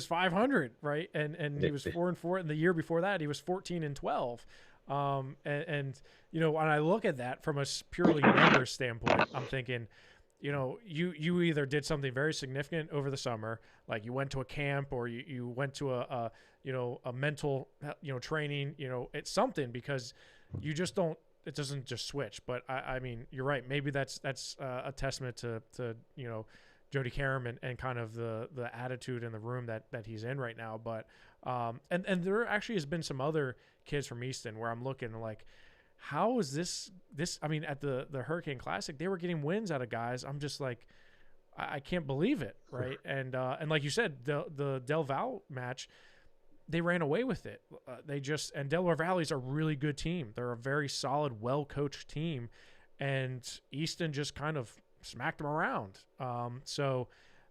500, right? And he was 4-4, and the year before that, he was 14-12. And when I look at that from a purely numbers standpoint, I'm thinking, you either did something very significant over the summer, like you went to a camp or you went to a mental training, it's something, because you just don't, it doesn't just switch. But I mean, you're right. Maybe that's a testament to Jody Karam and kind of the attitude in the room that he's in right now. But and there actually has been some other kids from Easton where I'm looking like, how is this? I mean, at the Hurricane Classic, they were getting wins out of guys. I'm just like, I can't believe it, right? And like you said, the Del Val match, they ran away with it. And Delaware Valley's a really good team. They're a very solid, well-coached team, and Easton just kind of smacked them around. So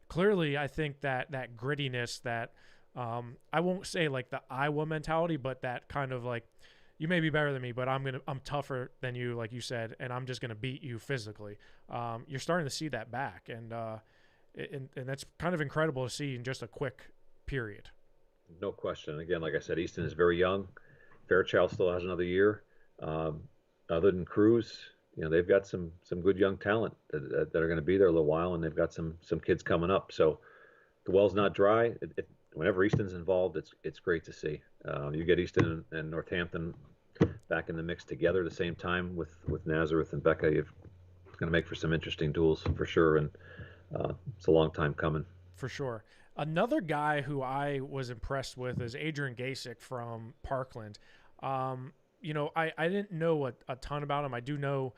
clearly, I think that grittiness, that I won't say like the Iowa mentality, but that kind of like, you may be better than me, but I'm tougher than you, like you said, and I'm just gonna beat you physically. You're starting to see that back, and that's kind of incredible to see in just a quick period. No question. Again, like I said, Easton is very young. Fairchild still has another year. Um, Other than Cruz, they've got some good young talent that are going to be there a little while, and they've got some kids coming up. So the well's not dry. Whenever Easton's involved, it's great to see. You get Easton and Northampton back in the mix together at the same time with Nazareth and Becca. It's going to make for some interesting duels for sure, and it's a long time coming. For sure. Another guy who I was impressed with is Adrian Gasick from Parkland. I didn't know a ton about him. I do know,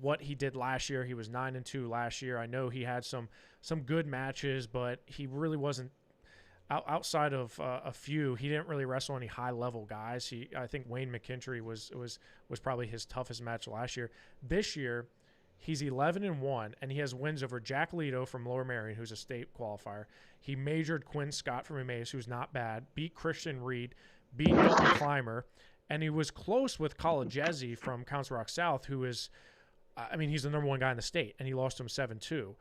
what he did last year. He was 9-2 last year. I know he had some good matches, but he really wasn't outside of a few. He didn't really wrestle any high level guys. I think Wayne McKintry was probably his toughest match last year. This year, he's 11-1, and he has wins over Jack Leto from Lower Merion, who's a state qualifier. He majored Quinn Scott from Emmaus, who's not bad, beat Christian Reed, beat Milton Clymer, and he was close with Collegiesi from Council Rock South, who is, he's the number one guy in the state, and he lost to him 7-2.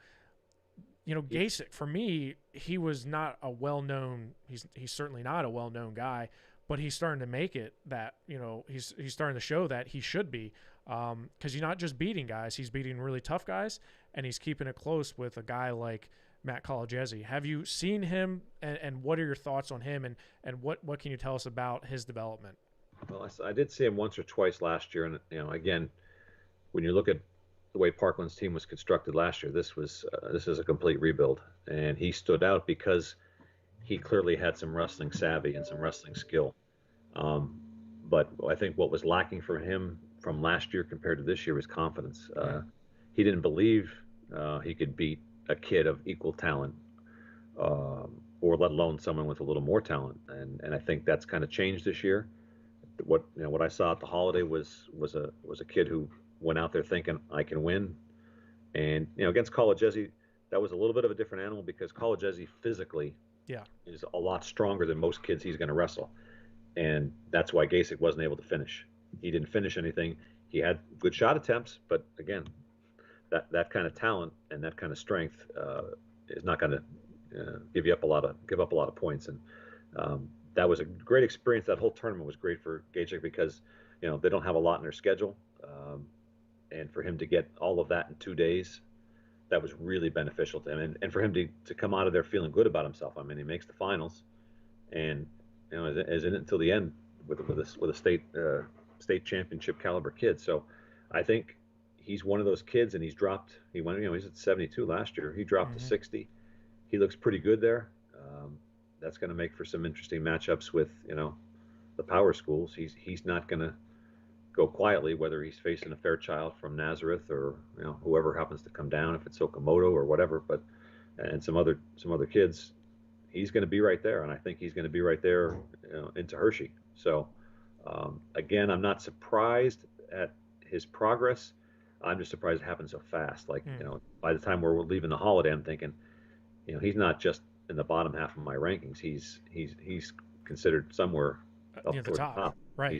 Gasick, for me, he was not a well-known, he's certainly not a well-known guy, but he's starting to make it that, he's starting to show that he should be, because he's not just beating guys, he's beating really tough guys, and he's keeping it close with a guy like Matt Collegiesi. Have you seen him, and what are your thoughts on him, and what can you tell us about his development? Well, I did see him once or twice last year, and again, when you look at the way Parkland's team was constructed last year, this is a complete rebuild, and he stood out because he clearly had some wrestling savvy and some wrestling skill. But I think what was lacking from him from last year compared to this year was confidence. He didn't believe he could beat a kid of equal talent, or let alone someone with a little more talent. And I think that's kind of changed this year. What I saw at the holiday was a kid who went out there thinking, I can win. And against Collegiesi, that was a little bit of a different animal, because Collegiesi physically is a lot stronger than most kids he's going to wrestle. And that's why Gasick wasn't able to finish. He didn't finish anything. He had good shot attempts, but again, that kind of talent and that kind of strength is not going to give up a lot of points. And that was a great experience. That whole tournament was great for Gasick because they don't have a lot in their schedule, and for him to get all of that in 2 days, that was really beneficial to him. And for him to come out of there feeling good about himself. I mean, he makes the finals, and is in it until the end with a state championship caliber kid. So I think he's one of those kids, and he's at 72 last year. He dropped to 60. He looks pretty good there. That's going to make for some interesting matchups with the power schools. He's not going to go quietly, whether he's facing a Fairchild from Nazareth or whoever happens to come down, if it's Okamoto or whatever, and some other kids. He's going to be right there, and I think he's going to be right there into Hershey. So again, I'm not surprised at his progress. I'm just surprised it happened so fast. Like by the time we're leaving the holiday, I'm thinking, he's not just in the bottom half of my rankings. He's considered somewhere up Near the toward top. the top. Right.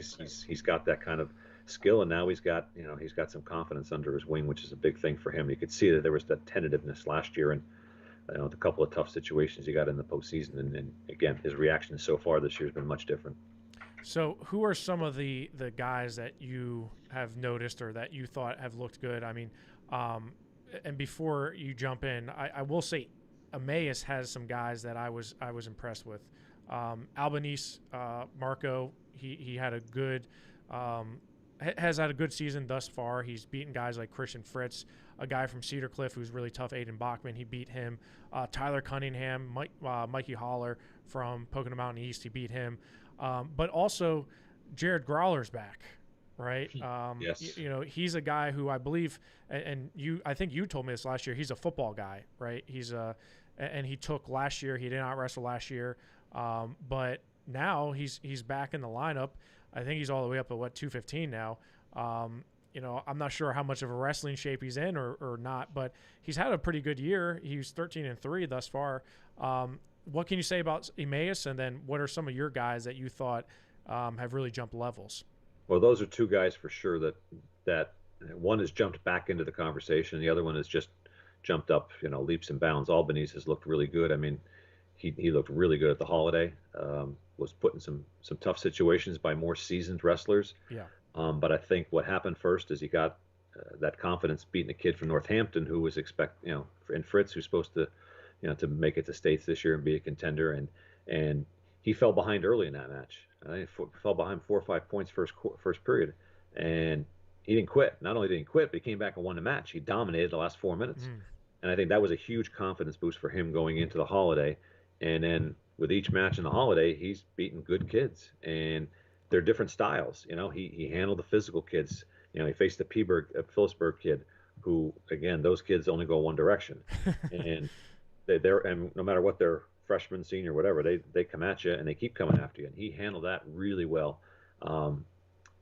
He's got that kind of skill, and now he's got some confidence under his wing, which is a big thing for him. You could see that there was that tentativeness last year, and the couple of tough situations he got in the postseason, and again, his reaction so far this year has been much different. So who are some of the guys that you have noticed or that you thought have looked good? I mean, and before you jump in, I will say Emmaus has some guys that I was impressed with. Albanese Marco, he had a good has had a good season thus far. He's beaten guys like Christian Fritz, a guy from Cedar Cliff who's really tough, Aiden Bachman. He beat him. Tyler Cunningham, Mikey Holler from Pocono Mountain East, he beat him. But also, Jared Growler's back, right? Yes. He's a guy who I believe, I think you told me this last year. He's a football guy, right? And he took last year. He did not wrestle last year, but now he's back in the lineup. I think he's all the way up at 215 now. I'm not sure how much of a wrestling shape he's in or not, but he's had a pretty good year. He's 13-3 thus far. What can you say about Emmaus, and then what are some of your guys that you thought have really jumped levels? Well, those are two guys for sure that one has jumped back into the conversation. The other one has just jumped up, leaps and bounds. Albanese has looked really good. I mean, he looked really good at the holiday. Was put in some tough situations by more seasoned wrestlers. Yeah. But I think what happened first is he got that confidence beating a kid from Northampton who was and Fritz, who's supposed to, to make it to states this year and be a contender, and he fell behind early in that match. I think fell behind 4 or 5 points first period, and he didn't quit. Not only did he quit, but he came back and won the match. He dominated the last 4 minutes, and I think that was a huge confidence boost for him going into the holiday. And then with each match in the holiday, he's beaten good kids, and they're different styles. He handled the physical kids. He faced the Phillipsburg kid, who again, those kids only go one direction, and and no matter what their freshman, senior, whatever, they come at you and they keep coming after you. And he handled that really well.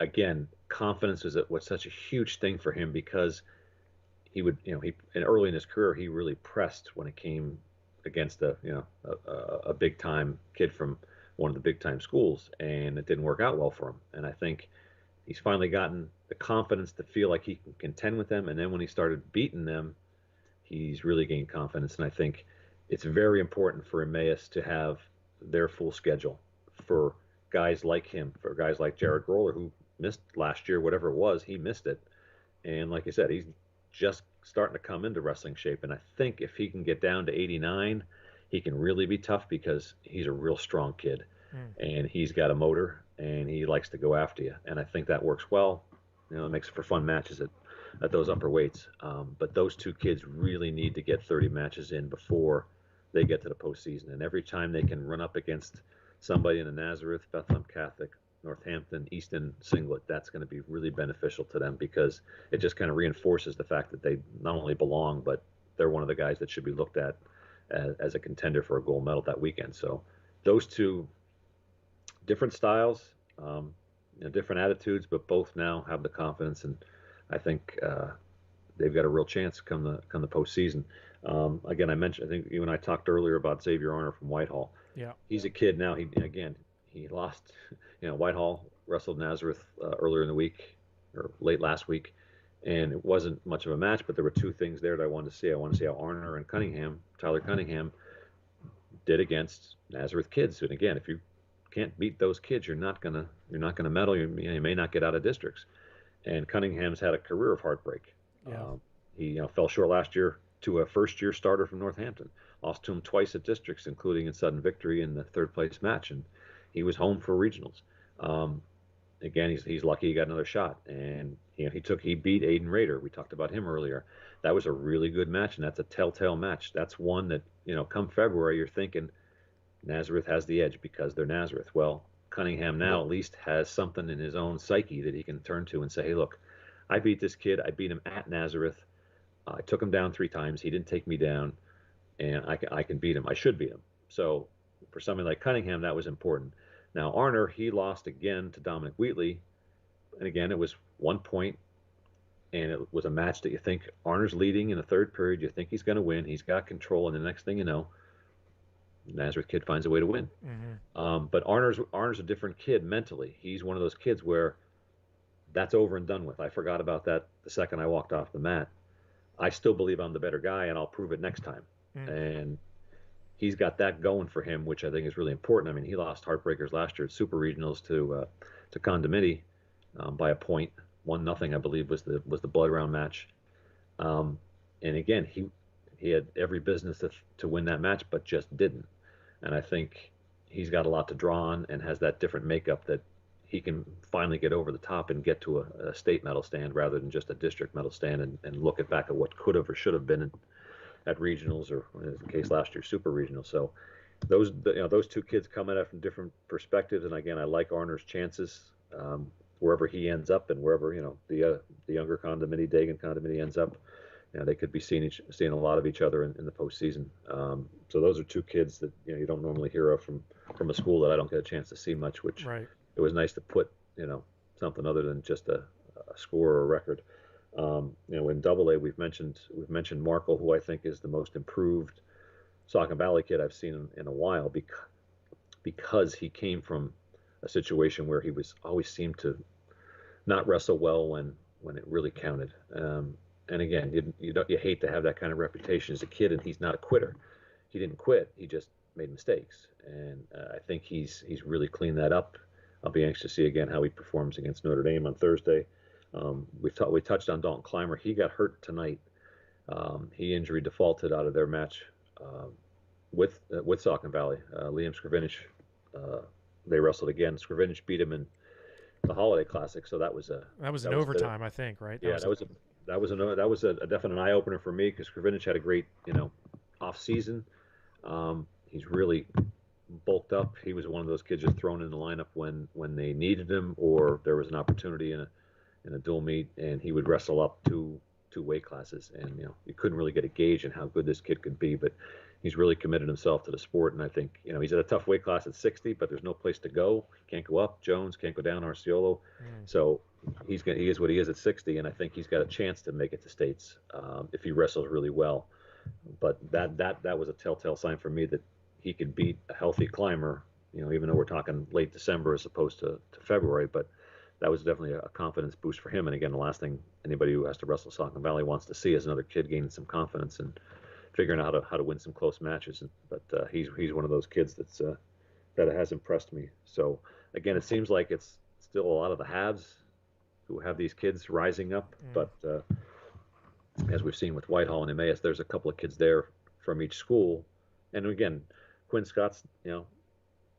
Again, confidence was such a huge thing for him because he would, and early in his career, he really pressed when it came against a big time kid from one of the big time schools, and it didn't work out well for him. And I think he's finally gotten the confidence to feel like he can contend with them. And then when he started beating them, he's really gained confidence. And I think it's very important for Emmaus to have their full schedule for guys like him, for guys like Jared Groller, who missed last year, whatever it was, he missed it. And like I said, he's just starting to come into wrestling shape. And I think if he can get down to 89, he can really be tough because he's a real strong kid and he's got a motor and he likes to go after you. And I think that works well. It makes for fun matches at those upper weights. But those two kids really need to get 30 matches in before they get to the postseason. And every time they can run up against somebody in the Nazareth, Bethlehem Catholic, Northampton, Easton singlet, that's going to be really beneficial to them because it just kind of reinforces the fact that they not only belong, but they're one of the guys that should be looked at as a contender for a gold medal that weekend. So those two different styles, different attitudes, but both now have the confidence, and I think they've got a real chance come the postseason. Again, I think you and I talked earlier about Xavier Arner from Whitehall. Yeah, he's a kid now. He lost. Whitehall wrestled Nazareth earlier in the week or late last week, and it wasn't much of a match, but there were two things there that I wanted to see. I wanted to see how Arner and Tyler Cunningham, did against Nazareth kids. And again, if you can't beat those kids, you're not gonna medal. You may not get out of districts. And Cunningham's had a career of heartbreak. Yeah. He fell short last year to a first-year starter from Northampton. Lost to him twice at districts, including in sudden victory in the third-place match, and he was home for regionals. Again, he's lucky he got another shot, and he beat Aiden Rader. We talked about him earlier. That was a really good match, and that's a telltale match. That's one that come February, you're thinking Nazareth has the edge because they're Nazareth. Well, Cunningham now at least has something in his own psyche that he can turn to and say, hey, look, I beat this kid. I beat him at Nazareth. I took him down 3 times. He didn't take me down, and I can beat him. I should beat him. So for somebody like Cunningham, that was important. Now, Arner, he lost again to Dominic Wheatley, and again, it was 1 point, and it was a match that you think Arner's leading in the third period. You think he's going to win. He's got control, and the next thing you know, Nazareth kid finds a way to win. Mm-hmm. But Arner's a different kid mentally. He's one of those kids where that's over and done with. I forgot about that the second I walked off the mat. I still believe I'm the better guy, and I'll prove it next time. Mm-hmm. And he's got that going for him, which I think is really important. I mean, he lost heartbreakers last year at Super Regionals to Condomini by a point. 1-0, I believe, was the blood round match. and again, he had every business to win that match, but just didn't. And I think he's got a lot to draw on and has that different makeup that he can finally get over the top and get to a state medal stand rather than just a district medal stand, and look at back at what could have or should have been at regionals, or in the case last year, super regional. So those two kids come at it from different perspectives, and again, I like Arner's chances. Wherever he ends up, and wherever the younger condomini, Dagan condomini, ends up, they could be seeing a lot of each other in the postseason. So those are two kids that you don't normally hear of from a school that I don't get a chance to see much. Which Right. It was nice to put something other than just a score or a record. In Double A, we've mentioned Markle, who I think is the most improved Saucon Valley kid I've seen in a while, because he came from a situation where he was always seemed to not wrestle well when it really counted. And again, you hate to have that kind of reputation as a kid, and he's not a quitter. He didn't quit. He just made mistakes, and I think he's really cleaned that up. I'll be anxious to see again how he performs against Notre Dame on Thursday. We touched on Dalton Clymer. He got hurt tonight. He injury defaulted out of their match with Saucon Valley. Liam Scrivenich, they wrestled again. Scrivenich beat him in the Holiday Classic, so that was an overtime, I think, right? That was a definite eye opener for me, because Scrivenich had a great off season. He's really bulked up. He was one of those kids just thrown in the lineup when they needed him, or there was an opportunity in a dual meet, and he would wrestle up two weight classes, and you couldn't really get a gauge on how good this kid could be, but he's really committed himself to the sport. And I think he's at a tough weight class at 60, but there's no place to go. He can't go up. Jones can't go down. Arciolo. So he is what he is at 60, and I think he's got a chance to make it to states if he wrestles really well. But that was a telltale sign for me that he could beat a healthy Clymer, even though we're talking late December as opposed to February. But that was definitely a confidence boost for him. And again, the last thing anybody who has to wrestle Saucon Valley wants to see is another kid gaining some confidence and figuring out how to win some close matches. But he's one of those kids that has impressed me. So again, it seems like it's still a lot of the haves who have these kids rising up. But as we've seen with Whitehall and Emmaus, there's a couple of kids there from each school. And again, Quinn Scott's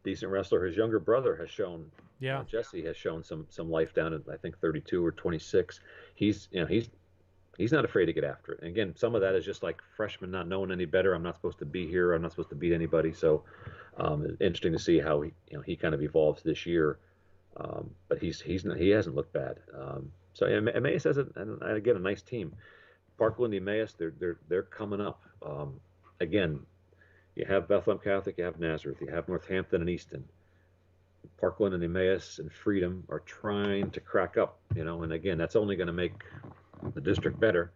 decent wrestler. His younger brother has shown. Yeah. Jesse has shown some life down at, I think, 32 or 26. He's not afraid to get after it. And again, some of that is just like freshmen not knowing any better. I'm not supposed to be here. I'm not supposed to beat anybody. So interesting to see how he kind of evolves this year. But he hasn't looked bad. So Emmaus has a nice team. Parkland, Emmaus, they're coming up. Again, you have Bethlehem Catholic, you have Nazareth, you have Northampton and Easton. Parkland and Emmaus and Freedom are trying to crack up, and again, that's only going to make the district better.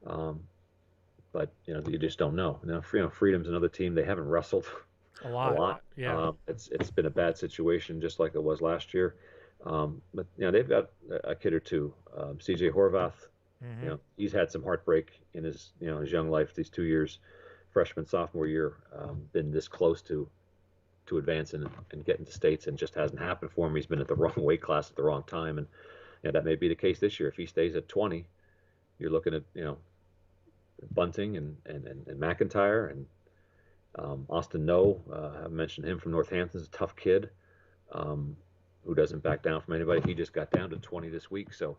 But you just don't know. Freedom's another team. They haven't wrestled a lot. Yeah. It's been a bad situation, just like it was last year. But they've got a kid or two. CJ Horvath, he's had some heartbreak in his young life these 2 years, freshman sophomore year, been this close to advancing and getting to states, and just hasn't happened for him. He's been at the wrong weight class at the wrong time, and that may be the case this year. If he stays at 20, you're looking at Bunting and McIntyre and Austin No. I mentioned him from Northampton's a tough kid who doesn't back down from anybody. He just got down to 20 this week. So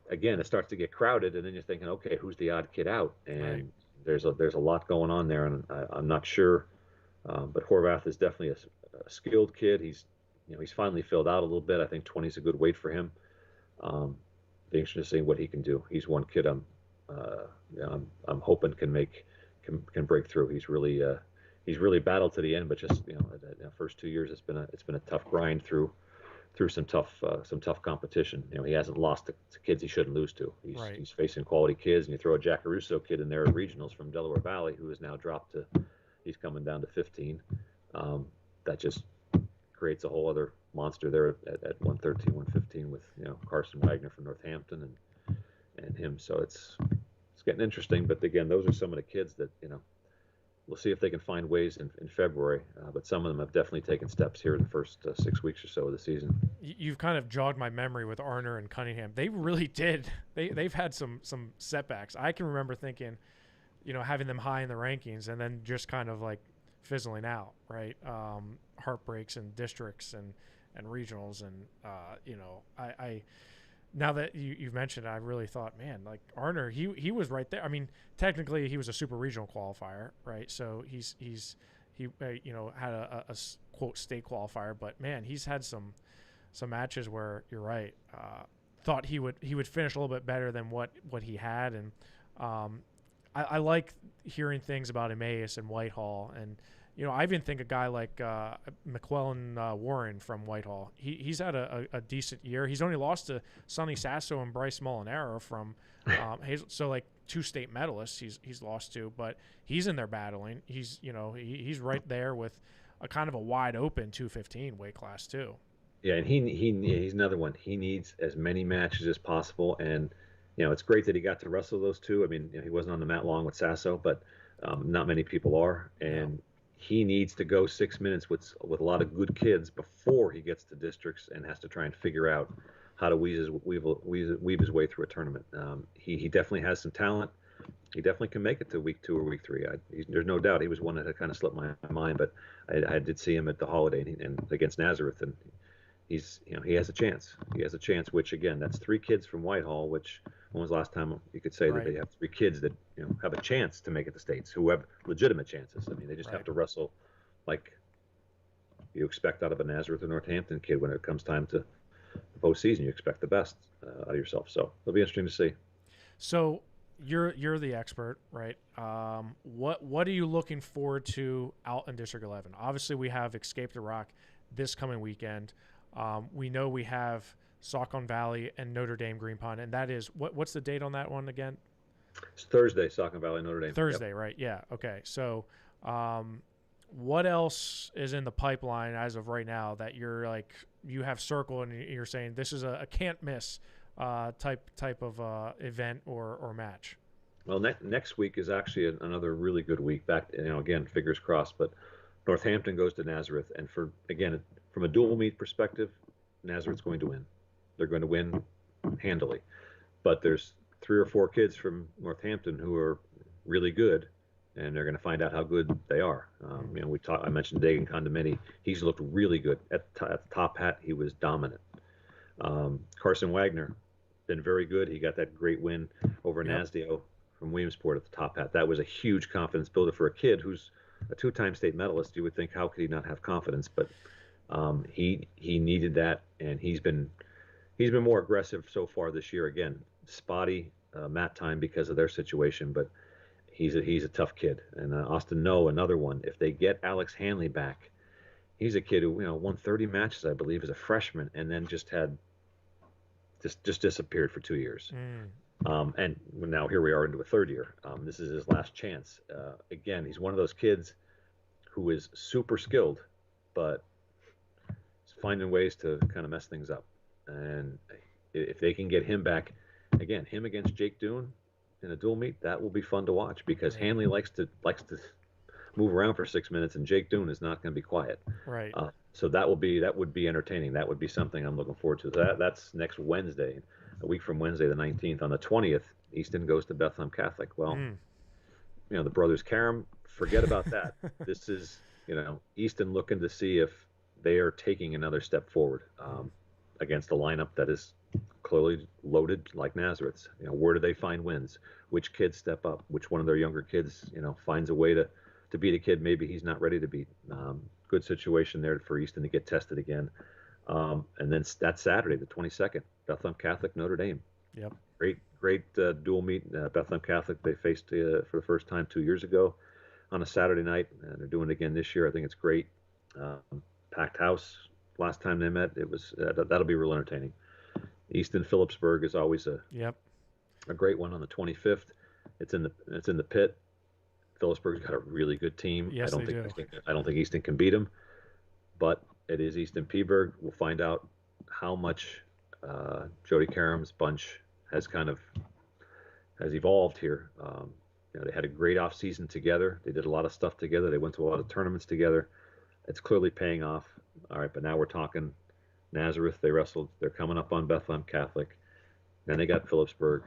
again, it starts to get crowded, and then you're thinking, okay, who's the odd kid out? And right. There's a lot going on there, and I'm not sure. But Horvath is definitely a skilled kid. He's finally filled out a little bit. I think 20 is a good weight for him. Be interested to see what he can do. He's one kid I'm hoping can break through. He's really battled to the end, but just the first 2 years it's been a tough grind through some tough competition. He hasn't lost to kids he shouldn't lose to. He's facing quality kids, and you throw a Jack Caruso kid in there at regionals from Delaware Valley, who has now dropped to. He's coming down to 15. That just creates a whole other monster there at 113, 115 with Carson Wagner from Northampton and him. So it's getting interesting. But again, those are some of the kids that we'll see if they can find ways in February. But some of them have definitely taken steps here in the first 6 weeks or so of the season. You've kind of jogged my memory with Arner and Cunningham. They really did. They've had some setbacks. I can remember thinking, having them high in the rankings and then just kind of like fizzling out, right? Heartbreaks and districts and regionals, and I now that you've mentioned it, I really thought, man, like Arner, he was right there. I mean, technically he was a super regional qualifier, right? So he had a quote state qualifier, but man, he's had some matches where you're right. Thought he would finish a little bit better than what he had, and I like hearing things about Emmaus and Whitehall, and I even think a guy like McClellan Warren from Whitehall, he's had a decent year. He's only lost to Sonny Sasso and Bryce Molinaro from Hazel, so like 2 state medalists he's lost to, but he's in there battling. He's right there with a kind of a wide open 215 weight class too. Yeah, and he's another one. He needs as many matches as possible, and it's great that he got to wrestle those two. I mean, he wasn't on the mat long with Sasso, but not many people are, and No. he needs to go 6 minutes with a lot of good kids before he gets to districts and has to try and figure out how to weave his way through a tournament. He definitely has some talent. He definitely can make it to week 2 or week 3. There's no doubt he was one that had kind of slipped my mind, but I did see him at the Holiday and against Nazareth, and he has a chance. He has a chance, which again, that's 3 kids from Whitehall, which when was the last time you could say Right. that they have 3 kids that have a chance to make it to states, who have legitimate chances. I mean, they just Right. have to wrestle like you expect out of a Nazareth or Northampton kid. When it comes time to the postseason, you expect the best out of yourself. So it'll be interesting to see. So you're the expert, right? What are you looking forward to out in District 11? Obviously, we have Escape the Rock this coming weekend. We know we have Saucon Valley and Notre Dame Green Pond, and that is what's the date on that one again? It's Thursday, Saucon Valley, Notre Dame. Thursday, Yep. right? Yeah. Okay. So, what else is in the pipeline as of right now that you have circled and you're saying this is a can't miss type of event or match? Well, next week is actually another really good week. Back, again, fingers crossed. But Northampton goes to Nazareth, and from a dual meet perspective, Nazareth's going to win. They're going to win handily. But there's 3 or 4 kids from Northampton who are really good, and they're going to find out how good they are. I mentioned Dagan Condomini. He's looked really good at the top hat. He was dominant. Carson Wagner, been very good. He got that great win over Nasdeo from Williamsport at the top hat. That was a huge confidence builder for a kid who's a 2-time state medalist. You would think, how could he not have confidence? But he needed that, and he's been more aggressive so far this year. Again, spotty mat time because of their situation, but he's a tough kid. And Austin No, another one. If they get Alex Hanley back, he's a kid who won 30 matches, I believe, as a freshman, and then just disappeared for 2 years. And now here we are into a 3rd year. This is his last chance. Again, he's one of those kids who is super skilled, but is finding ways to kind of mess things up. And if they can get him back, again, him against Jake Doon in a dual meet, that will be fun to watch, because Hanley likes to move around for 6 minutes, and Jake Doon is not going to be quiet. Right. So that would be entertaining. That would be something I'm looking forward to. That's next Wednesday, a week from Wednesday the 19th. On the 20th, Easton goes to Bethlehem Catholic. Well, the brothers Karam, forget about that. This is Easton looking to see if they are taking another step forward against a lineup that is clearly loaded like Nazareth's. Where do they find wins? Which kids step up? Which one of their younger kids finds a way to beat a kid maybe he's not ready to beat? Good situation there for Easton to get tested again. And then that's Saturday, the 22nd, Bethlehem Catholic, Notre Dame. Yep. Great dual meet. Bethlehem Catholic, they faced for the first time 2 years ago on a Saturday night, and they're doing it again this year. I think it's great. Packed house. Last time they met, it was that'll be real entertaining. Easton Phillipsburg is always a great one on the 25th. It's in the pit. Phillipsburg's got a really good team. Yes, I don't think Easton can beat them, but it is Easton Peaburg. We'll find out how much Jody Karam's bunch has evolved here. They had a great off season together. They did a lot of stuff together. They went to a lot of tournaments together. It's clearly paying off. All right, but now we're talking Nazareth. They wrestled. They're coming up on Bethlehem Catholic. Then they got Phillipsburg.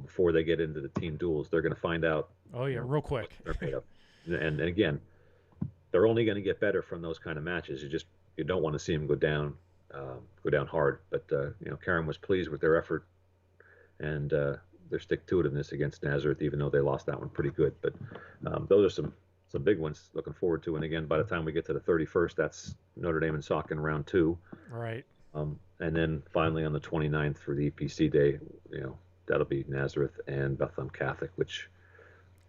before they get into the team duels. They're going to find out, Oh yeah, real what quick. they're made of. And again, they're only going to get better from those kind of matches. You don't want to see them go down hard. But Karen was pleased with their effort and their stick-to-itiveness against Nazareth, even though they lost that one pretty good. But those are some big ones looking forward to. And again, by the time we get to the 31st, that's Notre Dame and Saucon round two. Right. And then finally on the 29th for the EPC day, that'll be Nazareth and Bethlehem Catholic, which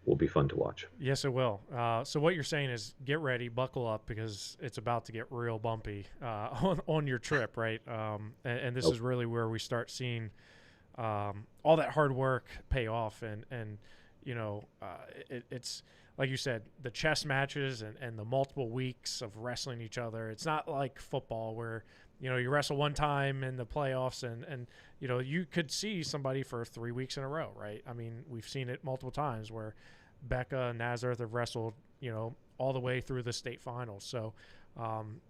will be fun to watch. Yes, it will. So what you're saying is get ready, buckle up, because it's about to get real bumpy on your trip, right? And this is really where we start seeing all that hard work pay off, and it's like you said, the chess matches and the multiple weeks of wrestling each other. It's not like football where you wrestle one time in the playoffs and you could see somebody for 3 weeks in a row, right? I mean, we've seen it multiple times where Becca and Nazareth have wrestled, all the way through the state finals. So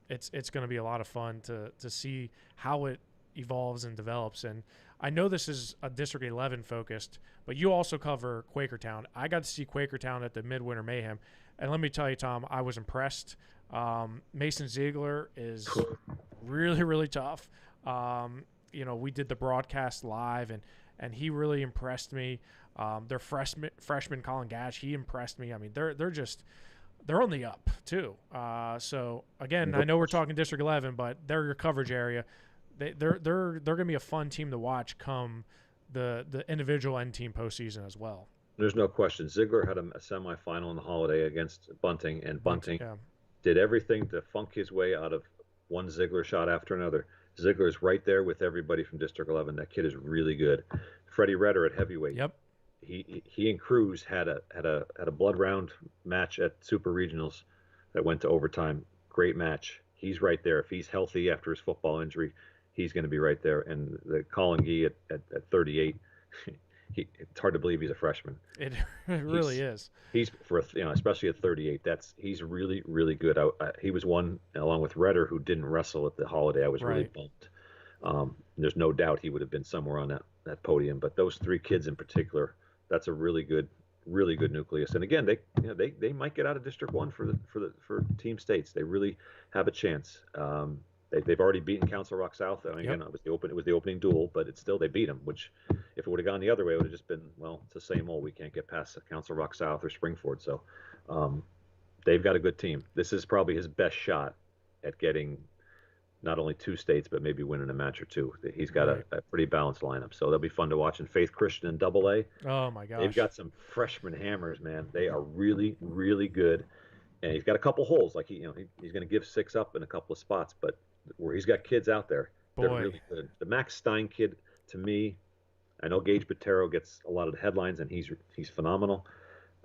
it's going to be a lot of fun to see how it evolves and develops. And I know this is a District 11 focused, but you also cover Quakertown. I got to see Quakertown at the Midwinter Mayhem, and let me tell you, Tom, I was impressed. Mason Ziegler is really, really tough. We did the broadcast live, and he really impressed me. Their freshman Colin Gash, he impressed me. I mean, they're on the up too. So again, I know we're talking District 11, but they're your coverage area. They're going to be a fun team to watch come the individual and team postseason as well. There's no question. Ziegler had a semifinal in the holiday against Bunting, and Bunting Yeah. did everything to funk his way out of one Ziegler shot after another. Ziegler is right there with everybody from District 11. That kid is really good. Freddie Redder at heavyweight. Yep. He and Cruz had a blood round match at Super Regionals that went to overtime. Great match. He's right there. If he's healthy after his football injury, he's going to be right there. And the Colin Gee at 38, it's hard to believe he's a freshman. It really is. He's especially at 38. He's really, really good. He was one along with Redder who didn't wrestle at the holiday. I was really bummed. There's no doubt he would have been somewhere on that podium. But those three kids in particular, that's a really good nucleus. And again, they might get out of District 1 for team states. They really have a chance. They've already beaten Council Rock South. I mean, again, it was the opening duel, but they beat them. Which, if it would have gone the other way, it would have just been, well, it's the same old. We can't get past Council Rock South or Springford. So they've got a good team. This is probably his best shot at getting not only two states, but maybe winning a match or two. He's got a pretty balanced lineup, so they'll be fun to watch. And Faith Christian in Double A. Oh my gosh, they've got some freshman hammers, man. They are really, really good. And he's got a couple holes. Like he's going to give 6 up in a couple of spots, but where he's got kids out there, they're really good. The Max Stein kid, to me, I know Gage Botero gets a lot of the headlines, and he's phenomenal.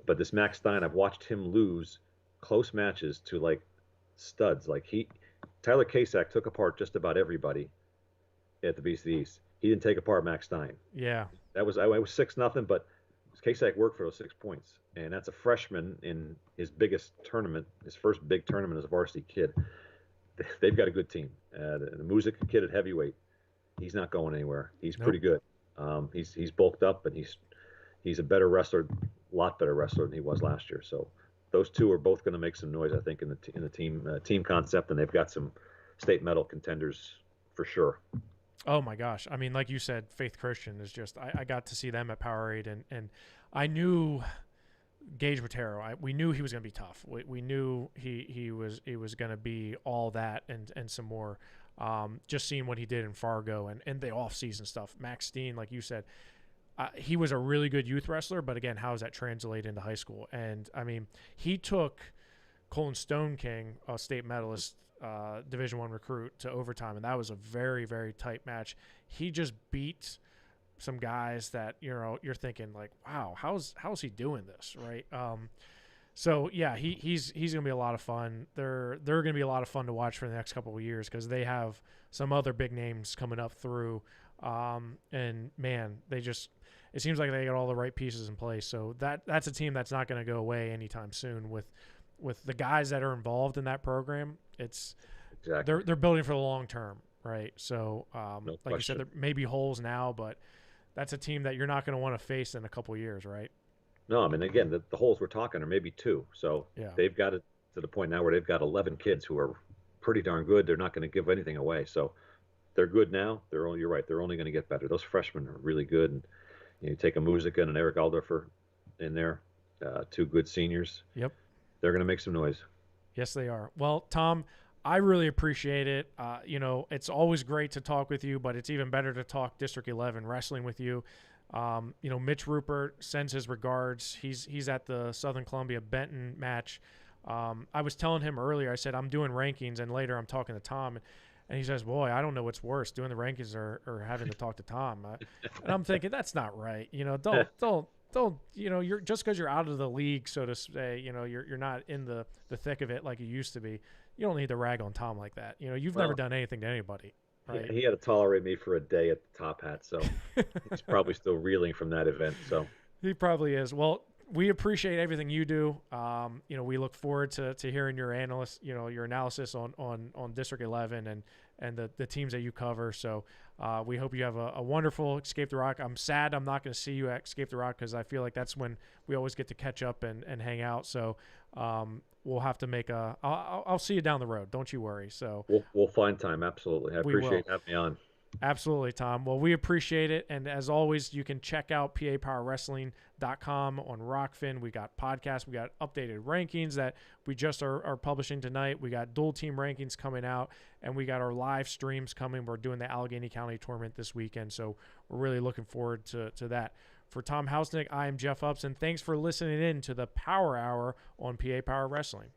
But this Max Stein, I've watched him lose close matches to like studs. Like Tyler Kasak took apart just about everybody at the Beast of the East. He didn't take apart Max Stein. Yeah, I was 6-0, but Kasak worked for those 6 points, and that's a freshman in his biggest tournament, his first big tournament as a varsity kid. They've got a good team. The Music kid at heavyweight, he's not going anywhere. He's pretty good. He's bulked up, and he's a better wrestler, a lot better wrestler than he was last year. So those two are both going to make some noise, I think, in the team concept, and they've got some state medal contenders for sure. Oh my gosh. I mean, like you said, Faith Christian is just, I got to see them at Powerade, and I knew Gage Botero. We knew he was going to be tough. We knew he was going to be all that and some more. Just seeing what he did in Fargo and the off-season stuff. Max Steen, like you said, he was a really good youth wrestler, but again, how does that translate into high school? And I mean, he took Colin Stone King, a state medalist, Division I recruit, to overtime, and that was a very, very tight match. He just beat some guys that you're thinking like, wow, how's he doing this, right? So yeah, he's gonna be a lot of fun. They're gonna be a lot of fun to watch for the next couple of years because they have some other big names coming up through. And man, it seems like they got all the right pieces in place. So that's a team that's not going to go away anytime soon with the guys that are involved in that program. It's exactly. They're building for the long term, right? So No like question. you said, there may be holes now, but that's a team that you're not going to want to face in a couple years, right? No, I mean, again, the holes we're talking are maybe two. So Yeah. they've got it to the point now where they've got 11 kids who are pretty darn good. They're not going to give anything away. So they're good now. You're right. They're only going to get better. Those freshmen are really good. And you take a Musica and an Eric Alderfer in there, two good seniors. Yep. They're going to make some noise. Yes, they are. Well, Tom, I really appreciate it. It's always great to talk with you, but it's even better to talk District 11 wrestling with you. Mitch Rupert sends his regards. He's at the Southern Columbia Benton match. I was telling him earlier, I said, I'm doing rankings, and later I'm talking to Tom. And he says, boy, I don't know what's worse, doing the rankings or having to talk to Tom. And I'm thinking, that's not right. Don't, you're just because you're out of the league, so to say, you're not in the thick of it like you used to be. You don't need to rag on Tom like that. You've never done anything to anybody. Right? He had to tolerate me for a day at the Top Hat, so he's probably still reeling from that event. So he probably is. Well, we appreciate everything you do. We look forward to hearing your your analysis on District 11 and the teams that you cover. So we hope you have a wonderful Escape the Rock. I'm sad I'm not going to see you at Escape the Rock because I feel like that's when we always get to catch up and hang out. So we'll have to make I'll see you down the road. Don't you worry. So we'll find time. Absolutely. I appreciate having me on. Absolutely, Tom. Well, we appreciate it. And as always, you can check out papowerwrestling.com on Rockfin. We got podcasts. We got updated rankings that we just are publishing tonight. We got dual team rankings coming out, and we got our live streams coming. We're doing the Allegheny County tournament this weekend, so we're really looking forward to that. For Tom Housenick, I am Jeff Upson. Thanks for listening in to the Power Hour on PA Power Wrestling.